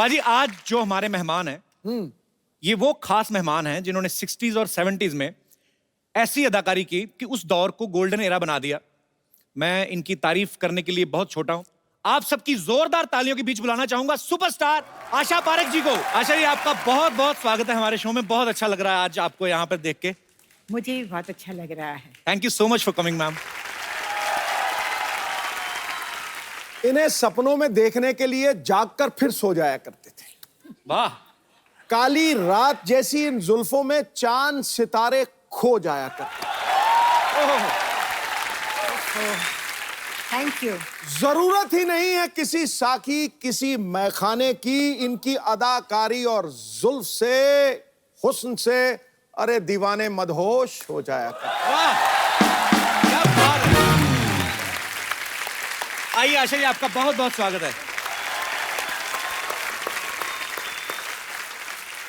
पाजी आज जो हमारे मेहमान हैं ये वो खास मेहमान हैं जिन्होंने 60s और 70s में ऐसी अदाकारी की कि उस दौर को गोल्डन एरा बना दिया। मैं इनकी तारीफ करने के लिए बहुत छोटा हूं। आप सबकी जोरदार तालियों के बीच बुलाना चाहूंगा सुपरस्टार आशा पारेख जी को। आशा जी आपका बहुत बहुत स्वागत है हमारे शो में। बहुत अच्छा लग रहा है आज आपको यहाँ पर देख के। मुझे भी बहुत अच्छा लग रहा है। Thank you so much for coming ma'am. इन्हें सपनों में देखने के लिए जागकर फिर सो जाया करते थे। वाह। काली रात जैसी इन जुल्फों में चांद सितारे खो जाया करते। Thank you. जरूरत ही नहीं है किसी साकी किसी मैखाने की, इनकी अदाकारी और जुल्फ से हुस्न से अरे दीवाने मदहोश हो जाया करते। वाह क्या बात है। आइए आशा जी आपका बहुत बहुत स्वागत है।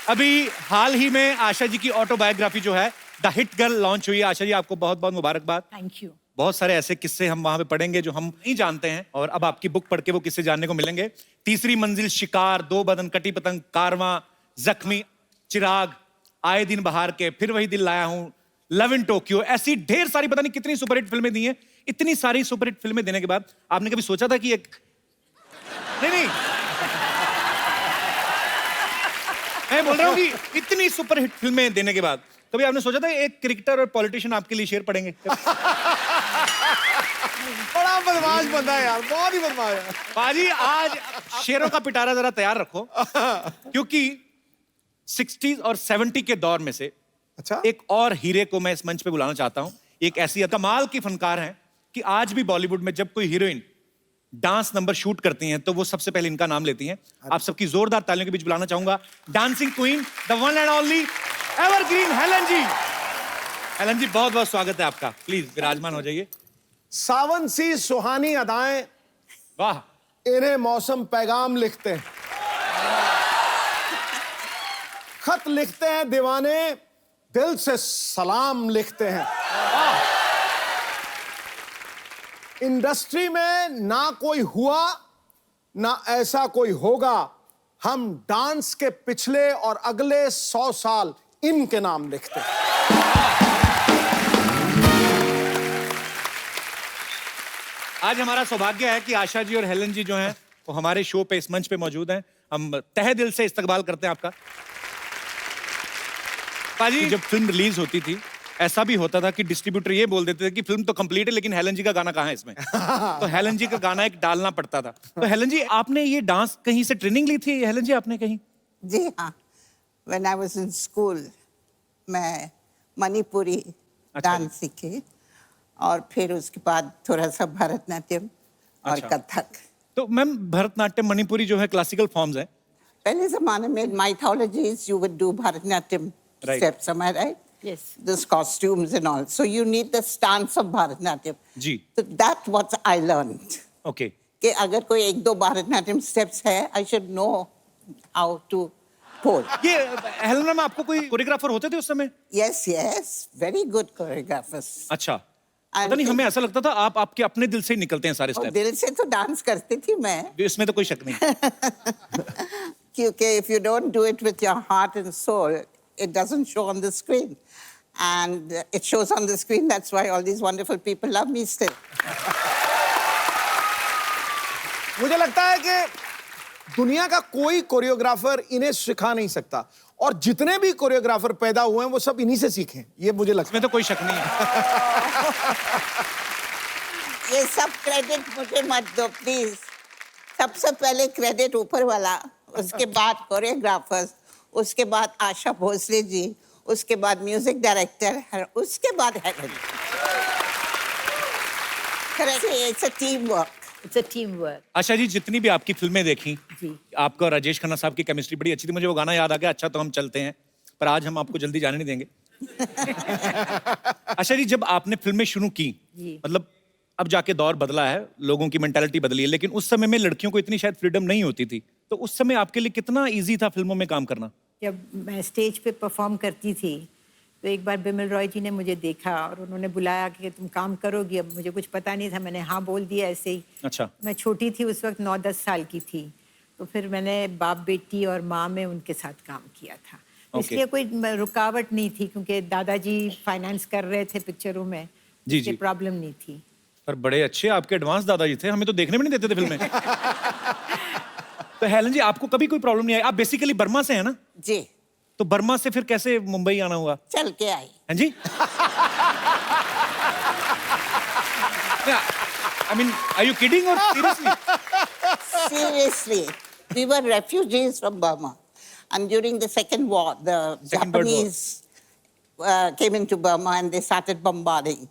अभी हाल ही में आशा जी की ऑटोबायोग्राफी जो है द हिट गर्ल लॉन्च हुई है। आशा जी आपको बहुत बहुत मुबारकबाद। Thank you. बहुत सारे ऐसे किस्से हम वहां पे पढ़ेंगे जो हम नहीं जानते हैं और अब आपकी बुक पढ़ के वो किस्से जानने को मिलेंगे। तीसरी मंजिल, शिकार, दो बदन, कटी पतंग, कारवां, जख्मी, चिराग, आए दिन बहार के, फिर वही दिल लाया हूं, लव इन टोक्यो, ऐसी ढेर सारी पता नहीं कितनी सुपरहिट फिल्में दी हैं। इतनी सारी सुपरहिट फिल्में देने के बाद आपने कभी सोचा था कि एक नहीं मैं बोल रहा हूं कि इतनी सुपरहिट फिल्में देने के बाद कभी आपने सोचा था एक क्रिकेटर और पॉलिटिशियन आपके लिए शेर पढ़ेंगे? बड़ा बदमाश बंदा है यार, बहुत ही बदमाश है। पाजी आज शेरों का पिटारा जरा तैयार रखो क्योंकि 60s और 70 के दौर में से अच्छा एक और हीरे को मैं इस मंच पे बुलाना चाहता हूं। एक ऐसी कमाल की फनकार हैं कि आज भी बॉलीवुड में जब कोई हीरोइन डांस नंबर शूट करती हैं तो वो सबसे पहले इनका नाम लेती हैं। आप सबकी जोरदार तालियों के बीच बुलाना चाहूंगा dancing queen, the one and only evergreen Helen ji. Helen ji बहुत बहुत स्वागत है आपका। प्लीज विराजमान हो जाइए। सावन सी सुहानी अदाएं, वाह। इन्हें मौसम पैगाम लिखते हैं, खत लिखते हैं दीवाने, दिल से सलाम लिखते हैं। इंडस्ट्री में ना कोई हुआ ना ऐसा कोई होगा, हम डांस के पिछले और अगले 100 साल इनके नाम लिखते हैं। आज हमारा सौभाग्य है कि आशा जी और हेलन जी जो हैं वो हमारे शो पे इस मंच पे मौजूद हैं। हम तहे दिल से इस्तकबाल करते हैं आपका। पाजी जब फिल्म रिलीज होती थी ऐसा भी होता था कि डिस्ट्रीब्यूटर ये बोल देते थे कि फिल्म तो कंप्लीट है लेकिन हेलन जी का गाना कहाँ है इसमें। तो हेलन जी का गाना एक डालना पड़ता था। तो हेलन जी आपने ये डांस कहीं से ट्रेनिंग ली थी हेलन जी आपने कहीं? जी हाँ, when I was in school मैं मणिपुरी डांस सीखी और फिर उसके बाद थोड़ा सा भरतनाट्यम और कथक। तो मैम भरतनाट्यम मणिपुरी जो है क्लासिकल फॉर्म्स है। पहले जमाने में mythologies you would do Bharatanatyam steps, am I right? Yes. Those costumes and all. So you need the stance of Bharatanatyam. जी। So that's what I learned. Okay. कि अगर कोई एक दो भरतनाट्यम स्टेप्स है, I should know how to pose. ये Helen ma'am आपको कोई कोरियोग्राफर होते थे उस समय? Yes, yes, very good choreographers. अच्छा। पता नहीं हमें ऐसा लगता था आप आपके अपने दिल से ही निकलते हैं सारे और स्टेप। दिल से तो डांस करती थी मैं। इसमें तो कोई शक नहीं। क्योंकि if you don't do it with your heart and soul, it doesn't show on the screen. And it shows on the screen, that's why all these wonderful people love me still. मुझे लगता है कि दुनिया का कोई choreographer इन्हें सिखा नहीं सकता और जितने भी कोरियोग्राफर पैदा हुए हैं वो सब इन्हीं से सीखे हैं, ये मुझे लगता है। इसमें तो कोई शक नहीं है। ये सब क्रेडिट मुझे मत दो प्लीज। सबसे पहले क्रेडिट ऊपर वाला, उसके बाद कोरियोग्राफर्स, उसके बाद आशा भोसले जी, उसके बाद म्यूजिक डायरेक्टर, उसके बाद Helen. Correct, it's a team work. It's a team work. Asha ji जितनी भी आपकी फिल्में देखी जी। आपका और राजेश खन्ना साहब की केमिस्ट्री बड़ी अच्छी थी। मुझे वो गाना याद आ गया, अच्छा तो हम चलते हैं, पर आज हम आपको जल्दी जाने नहीं देंगे। आशा जी जब आपने फिल्में शुरू की मतलब अब जाके दौर बदला है, लोगों की मेंटालिटी बदली है, लेकिन उस समय में लड़कियों को इतनी शायद फ्रीडम नहीं होती थी। तो उस समय आपके लिए कितना इजी था फिल्मों में काम करना? जब मैं स्टेज पे परफॉर्म करती थी तो एक बार बिमल रॉय जी ने मुझे देखा और उन्होंने बुलाया कि तुम काम करोगी। अब मुझे कुछ पता नहीं था, मैंने हाँ बोल दिया ऐसे ही। अच्छा। मैं छोटी थी उस वक्त, 9-10 साल की थी। तो फिर मैंने बाप बेटी और माँ में उनके साथ काम किया था। Okay. इसलिए कोई रुकावट नहीं थी क्योंकि दादाजी फाइनेंस कर रहे थे पिक्चरों में। जी, इसलिए जी। प्रॉब्लम नहीं थी। पर बड़े अच्छे आपके एडवांस दादाजी थे, हमें तो देखने भी नहीं देते थे फिल्में। तो हेलन जी, आपको कभी कोई प्रॉब्लम नहीं आई? आप बेसिकली बर्मा से हैं ना? जी, तो बर्मा से फिर कैसे मुंबई आना हुआ? चल के आई। हैं जी? I mean, are you kidding or seriously? Seriously, we were refugees from Burma. And during the Second War, the Second World War. Japanese came into Burma and they started bombarding.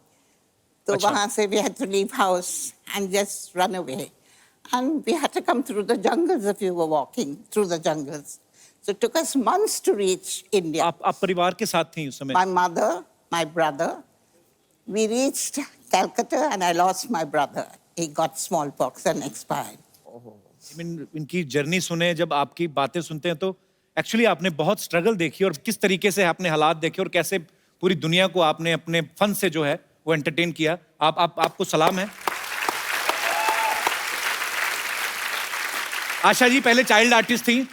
So Acha. wahan se we had to leave house and just run away. And we had to come through the jungles if we were walking through the jungles. So it took us months to reach India. आप परिवार के साथ थी उस समय? My mother, my brother, we reached Calcutta and I lost my brother. He got smallpox and expired. I mean, इनकी journey सुने, जब आपकी बातें सुनते हैं तो एक्चुअली आपने बहुत स्ट्रगल देखी और किस तरीके से आपने हालात देखे और कैसे पूरी दुनिया को आपने अपने फन से जो है वो एंटरटेन किया। आपको सलाम है। आशा जी पहले चाइल्ड आर्टिस्ट थी,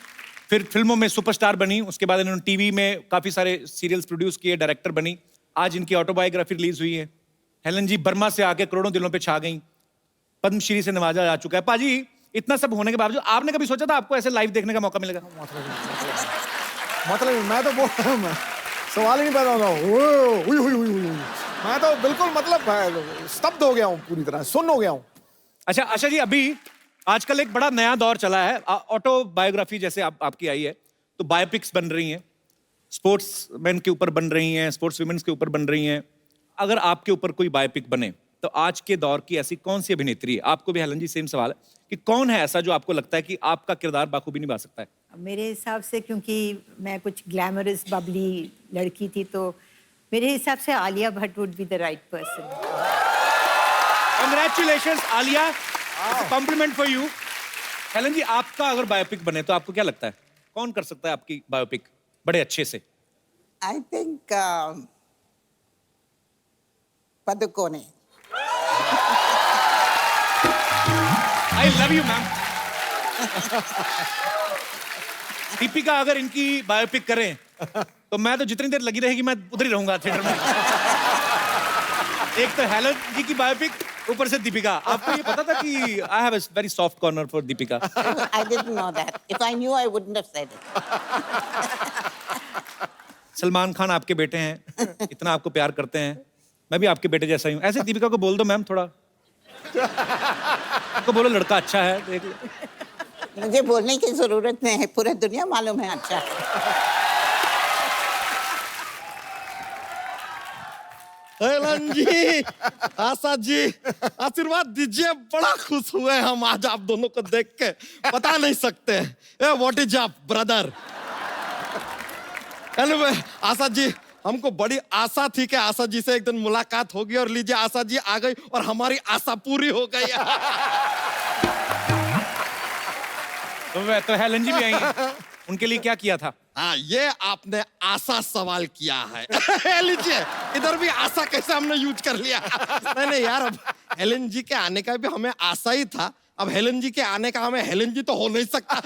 फिर फिल्मों में सुपरस्टार बनी, उसके बाद इन्होंने टीवी में काफी सारे सीरियल्स प्रोड्यूस किए, डायरेक्टर बनी। आज इनकी ऑटोबायोग्राफी रिलीज हुई है। हेलन जी बर्मा से आके करोड़ों दिलों पे छा गई, पद्मश्री से नवाजा जा चुका है। पाजी, इतना सब होने के बावजूद आपने कभी सोचा था आपको ऐसे लाइव देखने का मौका मिलेगा? मतलब मैं तो सवाल ही नहीं पैदा होता हूँ। मैं तो बिल्कुल मतलब स्तब्ध हो गया हूँ, पूरी तरह सुन्न हो गया हूँ। अच्छा आशा जी, अभी आजकल एक बड़ा नया दौर चला है, ऑटोबायोग्राफी जैसे आपकी आई है, तो बायोपिक्स बन रही हैं, स्पोर्ट्स मैन के ऊपर बन रही हैं, स्पोर्ट्स वुमेन्स के ऊपर बन रही हैं। अगर आपके ऊपर कोई बायोपिक बने तो आज के दौर की ऐसी कौन सी अभिनेत्री है? आपको भी हेलन जी सेम सवाल है कि कौन है ऐसा जो आपको लगता है कि आपका किरदार बाखूबी निभा सकता है? मेरे हिसाब से, क्योंकि मैं कुछ ग्लैमरस बबली लड़की थी, तो मेरे हिसाब से Alia Bhatt would be the right person. Congratulations Alia, compliment for you. Helen ji, आपका अगर बायोपिक बने तो आपको क्या लगता है कौन कर सकता है आपकी बायोपिक बड़े अच्छे से? I think Padukone. I love you, ma'am. Deepika अगर इनकी बायोपिक करें तो मैं तो जितनी देर लगी रहेगी मैं उधर ही रहूंगा थिएटर में। एक तो हेलन जी की बायोपिक, ऊपर से दीपिका। आपको ये पता था कि I have a very soft corner for Deepika? I didn't know that. If I knew, I wouldn't have said it. Salman Khan आपके बेटे हैं, इतना आपको प्यार करते हैं, मैं भी आपके बेटे जैसा ही हूँ। ऐसे दीपिका को बोल दो मैम, थोड़ा आपको बोलो लड़का अच्छा है, देख लो। मुझे बोलने की जरूरत नहीं है, पूरी दुनिया मालूम है अच्छा है। हेलन जी, आशा जी, आशीर्वाद दीजिए। बड़ा खुश हुए हम आज आप दोनों को देख के, बता नहीं सकते। What is up brother? Anyway, Asha ji, हमको बड़ी आशा थी कि आशा जी से एक दिन मुलाकात होगी, और लीजिए आशा जी आ गई और हमारी आशा पूरी हो गई। तो हेलन जी भी आई हैं, उनके लिए क्या किया था? हाँ, ये आपने आशा सवाल किया है। लीजिए, इधर भी आशा कैसे हमने यूज कर लिया। नहीं यार, अब हेलन जी के आने का भी हमें आशा ही था, अब हेलन जी के आने का हमें हेलन जी तो हो नहीं सकता।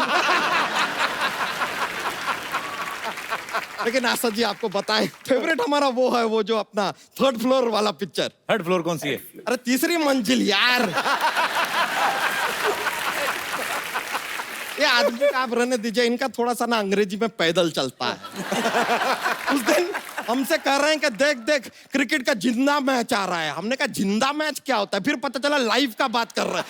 लेकिन आशा जी आपको बताएं, फेवरेट हमारा वो है, वो जो अपना 3rd फ्लोर वाला पिक्चर। 3rd फ्लोर कौन सी है? अरे 3री मंजिल यार। ये आदमी का आप रहने दीजिए, इनका थोड़ा सा ना अंग्रेजी में पैदल चलता है। उस दिन हमसे कह रहे हैं कि देख देख क्रिकेट का जिंदा मैच आ रहा है। हमने कहा जिंदा मैच क्या होता है? फिर पता चला लाइव का बात कर रहे हैं।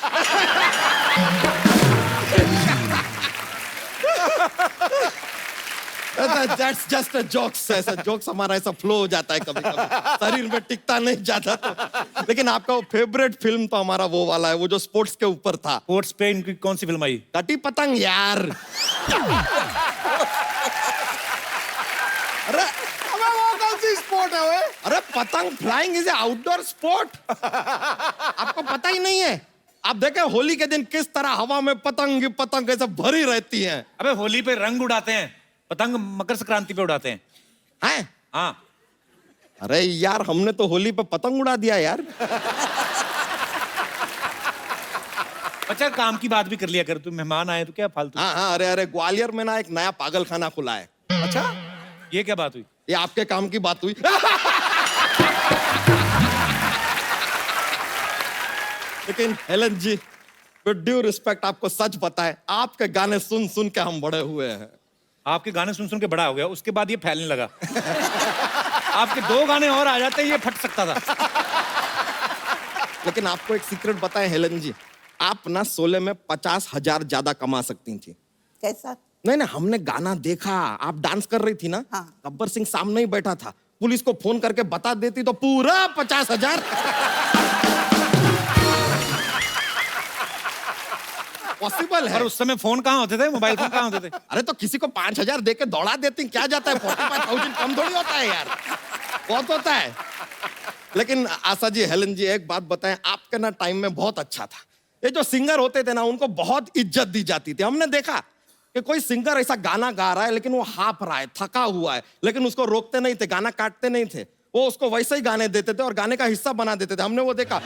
That's just a jokes, ऐसा जोक्स हमारा ऐसा फ्लो हो जाता है कभी कभी, शरीर में टिकता नहीं जाता तो। लेकिन आपका वो फेवरेट फिल्म तो हमारा वो वाला है, वो जो स्पोर्ट्स के ऊपर था। स्पोर्ट्स पे इनकी कौन सी फिल्म आई? कटी पतंग यार। अरे वो कौन सी स्पोर्ट है वो? अरे पतंग flying is a outdoor sport, आपको पता ही नहीं है? आप देखें होली के दिन किस तरह हवा में पतंग पतंग ऐसे भरी रहती हैं। अबे होली पे रंग उड़ाते हैं, पतंग मकर संक्रांति पे उड़ाते हैं। हैं? हाँ। अरे यार, हमने तो होली पे पतंग उड़ा दिया यार। अच्छा काम की बात भी कर लिया कर, तू मेहमान आए तो क्या फालतू। हाँ हाँ, अरे अरे, ग्वालियर में ना एक नया पागल खाना खुला है। अच्छा, ये क्या बात हुई? ये आपके काम की बात हुई। लेकिन Helen ji, with due respect, आपको सच पता है, आपके गाने सुन सुन के हम बड़े हुए हैं। आपके गाने सुन सुन के बड़ा हो गया, उसके बाद ये फैलने लगा। आपके 2 गाने और आ जाते ये फट सकता था। लेकिन आपको एक सीक्रेट बताएं हेलन जी, आप ना 16 में 50,000 ज्यादा कमा सकती थी। कैसा? नहीं नहीं, हमने गाना देखा, आप डांस कर रही थी ना। हाँ। गब्बर सिंह सामने ही बैठा था, पुलिस को फोन करके बता देती तो पूरा 50,000। पॉसिबल है। और उस समय फोन कहाँ होते थे, मोबाइल फोन कहाँ होते थे? अरे तो किसी को 5,000 दे के दौड़ा देती, क्या जाता है? 45,000 कम थोड़ी होता है यार, बहुत होता है। लेकिन आशा जी, हेलन जी, एक बात बताएं, आपके ना टाइम में बहुत अच्छा था। ये जो सिंगर होते थे ना, उनको बहुत इज्जत दी जाती थी। हमने देखा कि कोई सिंगर ऐसा गाना गा रहा है लेकिन वो हाफ रहा है, थका हुआ है, लेकिन उसको रोकते नहीं थे, गाना काटते नहीं थे, वो उसको वैसे ही गाने देते थे और गाने का हिस्सा बना देते थे। हमने वो देखा।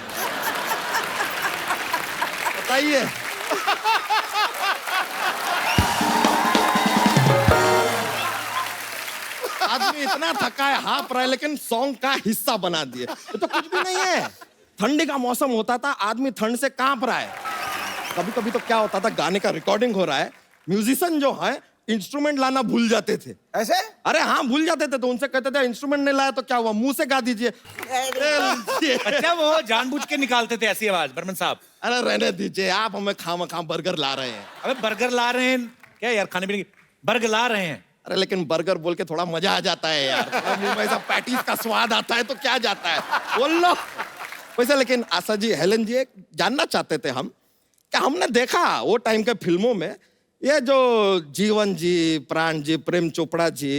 बताइए। आदमी इतना थका है, हाफ रहा है, लेकिन सॉन्ग का हिस्सा बना दिए। तो कुछ भी नहीं है। ठंडी का मौसम होता था, आदमी ठंड से कांप रहा है। कभी कभी तो क्या होता था, गाने का रिकॉर्डिंग हो रहा है, म्यूजिशियन जो है इंस्ट्रूमेंट लाना भूल जाते थे। ऐसे? अरे हाँ, भूल जाते थे, तो उनसे कहते थे इंस्ट्रूमेंट नहीं लाया तो क्या हुआ, मुंह से गा दीजिए। अच्छा, वो जानबूझ के निकालते थे ऐसी आवाज, बर्मन साहब? अरे रहने दीजिए, आप हमें खाम बर्गर ला रहे हैं। अबे बर्गर ला रहे हैं क्या यार, खाने पीने की? बर्गर ला रहे हैं। अरे लेकिन बर्गर बोल के थोड़ा मजा आ जाता है यार, थोड़ा मुंह में ऐसा पैटीज का स्वाद आता है तो क्या जाता है, बोल लो। वैसे लेकिन आशा जी, हेलन जी, एक जानना चाहते थे हम कि हमने देखा वो टाइम के फिल्मों में ये जो जीवन जी, प्राण जी, प्रेम चोपड़ा जी,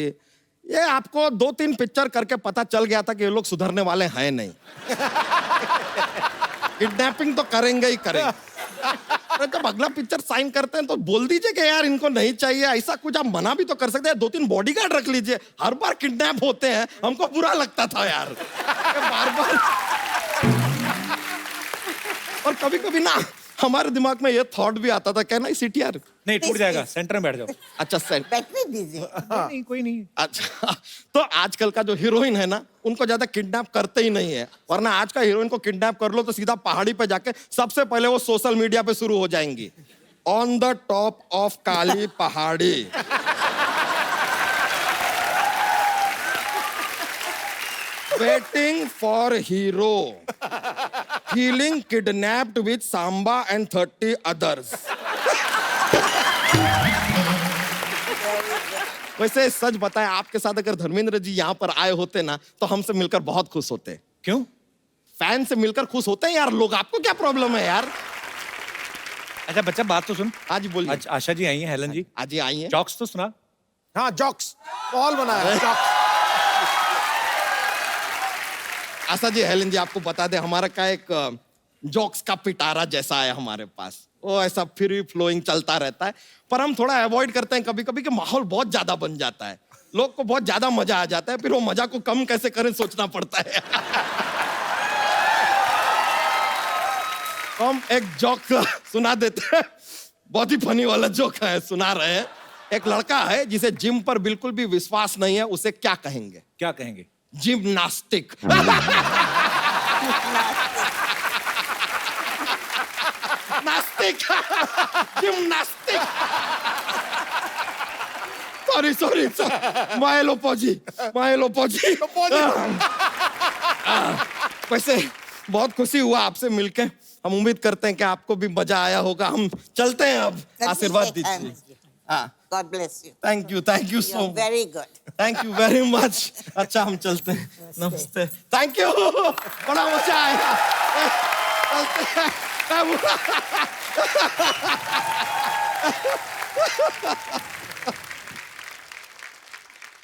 ये आपको 2-3 पिक्चर करके पता चल गया था कि ये लोग सुधरने वाले हैं नहीं। किडनैपिंग तो करेंगे ही करेंगे। अरे जब अगला पिक्चर साइन करते हैं तो बोल दीजिए कि यार इनको नहीं चाहिए, ऐसा कुछ आप मना भी तो कर सकते हैं। 2-3 बॉडीगार्ड रख लीजिए, हर बार किडनैप होते हैं, हमको बुरा लगता था यार, बार बार। और कभी कभी ना हमारे दिमाग में ये थॉट भी आता था, कहना सिटी यार नहीं, टूट जाएगा, सेंटर में बैठ जाओ। अच्छा सेंट। बैठने दीजिए। नहीं, कोई नहीं। अच्छा, तो आजकल का जो हीरोइन है ना, उनको ज्यादा किडनैप करते ही नहीं है, वरना आज का हीरोइन को किडनैप कर लो तो सीधा पहाड़ी पे जाके सबसे पहले वो सोशल मीडिया पे शुरू हो जाएंगी, ऑन द टॉप ऑफ काली पहाड़ी। Waiting for hero, feeling kidnapped with Samba and 30 others. वैसे सच बताएं, आपके साथ अगर धर्मेंद्र जी यहाँ पर आए होते ना तो हमसे मिलकर बहुत खुश होते। क्यों? फैन से मिलकर खुश होते हैं यार लोग, आपको क्या प्रॉब्लम है यार? अच्छा बच्चा, बात तो सुन। आज बोलिए। आज आशा जी आई हैं, हेलन जी। आज ही आई है। जॉक्स तो सुना। हाँ, जॉक्स माहौल बनाया है, जॉक्स। आशा जी, हेलन जी, आपको बता दे, हमारा का एक जोक्स का पिटारा जैसा है हमारे पास, वो ऐसा फ्री फ्लोइंग चलता रहता है, पर हम थोड़ा अवॉइड करते हैं कभी कभी कि माहौल बहुत ज्यादा बन जाता है, लोग को बहुत ज्यादा मजा आ जाता है, फिर वो मजा को कम कैसे करें सोचना पड़ता है। हम एक जोक सुना देते हैं, बहुत ही फनी वाला जोक है, सुना रहे हैं। एक लड़का है जिसे जिम पर बिल्कुल भी विश्वास नहीं है, उसे क्या कहेंगे? क्या कहेंगे? जिम्नास्टिक। नास्तिक। जिम्नास्टिक। सॉरी मायलोपोजी। वैसे बहुत खुशी हुआ आपसे मिलके, हम उम्मीद करते हैं कि आपको भी मजा आया होगा। हम चलते हैं अब, आशीर्वाद दीजिए। हाँ, God bless you. Thank you so You're much. very good. Thank you very much. अच्छा हम चलते हैं, नमस्ते। थैंक यू, बड़ा मजा आया। चलते हैं।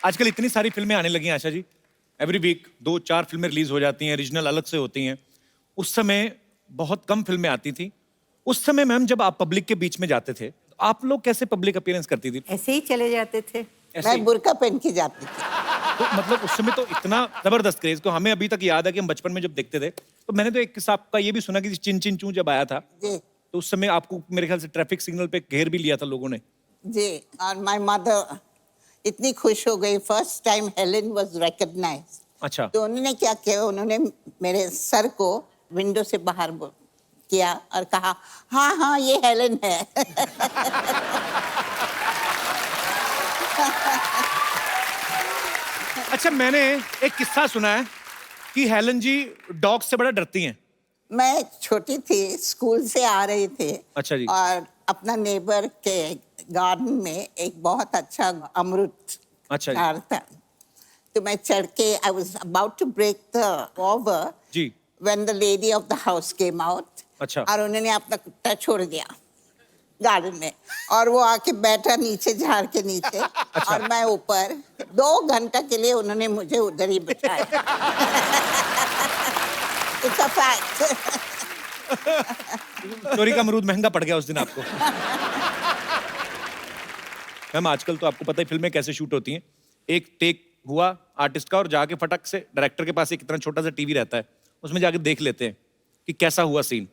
आजकल इतनी सारी फिल्में आने लगी हैं आशा जी, एवरी वीक 2-4 फिल्में रिलीज हो जाती हैं, रीजनल अलग से होती हैं। उस समय बहुत कम फिल्में आती थी। उस समय मैम जब आप पब्लिक के बीच में जाते थे, तो आप लोग कैसे पब्लिक अपीयरेंस करती थी? ऐसे ही चले जाते थे। ऐसे ही? मैं बुर्का पहन के जाती थी। तो मतलब उस समय तो इतना जबरदस्त क्रेज, को हमें अभी तक याद है कि हम बचपन में जब देखते थे, तो मैंने तो एक किस्सा आपका ये भी सुना कि चिन चिन चू जब आया था, जी। तो उस समय आपको मेरे ख्याल से ट्रैफिक सिग्नल पे घेर भी लिया था लोगों ने। जी, और माय मदर इतनी खुश हो गई, first time Helen was recognised. अच्छा। तो उन्होंने क्या किया, उन्होंने मेरे सर को विंडो से बाहर किया और कहा, हाँ हाँ ये हेलेन है। अच्छा, मैंने एक किस्सा सुना है कि हेलन जी डॉग से बड़ा डरती हैं। मैं छोटी थी, स्कूल से आ रही थी। अच्छा जी। और अपना नेबर के गार्डन में एक बहुत अच्छा अमरूद अच्छा जी। झाड़ था, तो मैं चढ़ के I was about to break the over जी। When the lady of the house came out. अच्छा। और उन्होंने अपना कुत्ता छोड़ दिया गार्डन में, और वो आके बैठा नीचे झाड़ के नीचे। अच्छा। और मैं ऊपर 2 घंटा के लिए उन्होंने मुझे उधर ही बिठाया। It's a fact. चोरी का अमरूद महंगा पड़ गया उस दिन आपको। मैम, आजकल तो आपको पता है फिल्में कैसे शूट होती हैं। एक टेक हुआ आर्टिस्ट का और जाके फटक से डायरेक्टर के पास एक इतना छोटा सा टीवी रहता है, उसमें जाके देख लेते हैं कि कैसा हुआ सीन।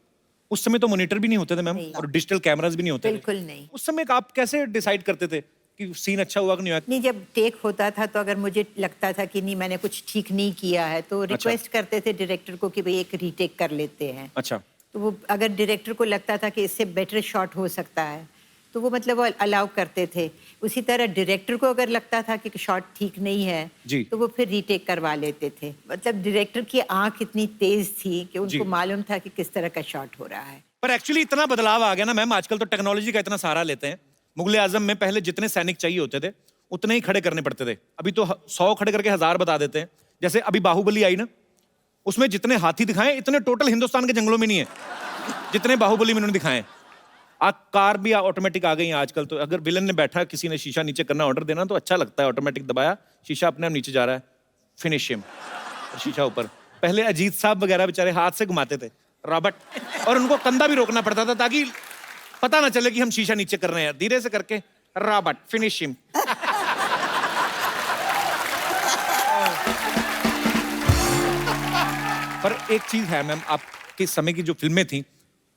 उस समय तो मॉनिटर भी नहीं होते थे मैम, नहीं। और डिजिटल कैमरास भी नहीं होते थे। बिल्कुल नहीं। उस समय आप कैसे डिसाइड करते थे कि सीन अच्छा हुआ कि नहीं हुआ? नहीं, जब टेक होता था तो अगर मुझे लगता था कि नहीं मैंने कुछ ठीक नहीं किया है तो रिक्वेस्ट करते थे डायरेक्टर को कि भाई एक रीटेक कर लेते हैं। अच्छा। तो वो अगर डायरेक्टर को लगता था कि इससे बेटर शॉट हो सकता है तो वो मतलब वो अलाउ करते थे। उसी तरह डायरेक्टर को अगर लगता था कि शॉट ठीक नहीं है जी। तो वो फिर रीटेक करवा लेते थे। मतलब डायरेक्टर की आंख इतनी तेज थी कि जी। उनको मालूम था कि किस तरह का शॉट हो रहा है। पर एक्चुअली इतना बदलाव आ गया ना मैम, आजकल तो टेक्नोलॉजी का इतना सहारा लेते हैं। मुगले आजम में पहले जितने सैनिक चाहिए होते थे उतने ही खड़े करने पड़ते थे, अभी तो 100 खड़े करके 1000 बता देते हैं। जैसे अभी बाहुबली आई ना, उसमें जितने हाथी दिखाए इतने टोटल हिंदुस्तान के जंगलों में नहीं है जितने बाहुबली में उन्होंने दिखाए। कार भी ऑटोमेटिक आ गई है आजकल तो। अगर विलन ने बैठा, किसी ने शीशा नीचे करना ऑर्डर देना तो अच्छा लगता है, ऑटोमेटिक दबाया, शीशा अपने आप नीचे जा रहा है, फिनिश हिम, शीशा ऊपर। पहले अजीत साहब वगैरह बेचारे हाथ से घुमाते थे रॉबर्ट, और उनको कंधा भी रोकना पड़ता था ताकि पता ना चले कि हम शीशा नीचे कर रहे हैं। धीरे से करके रॉबर्ट फिनिश हिम। पर एक चीज है मैम, आपके समय की जो फिल्में थी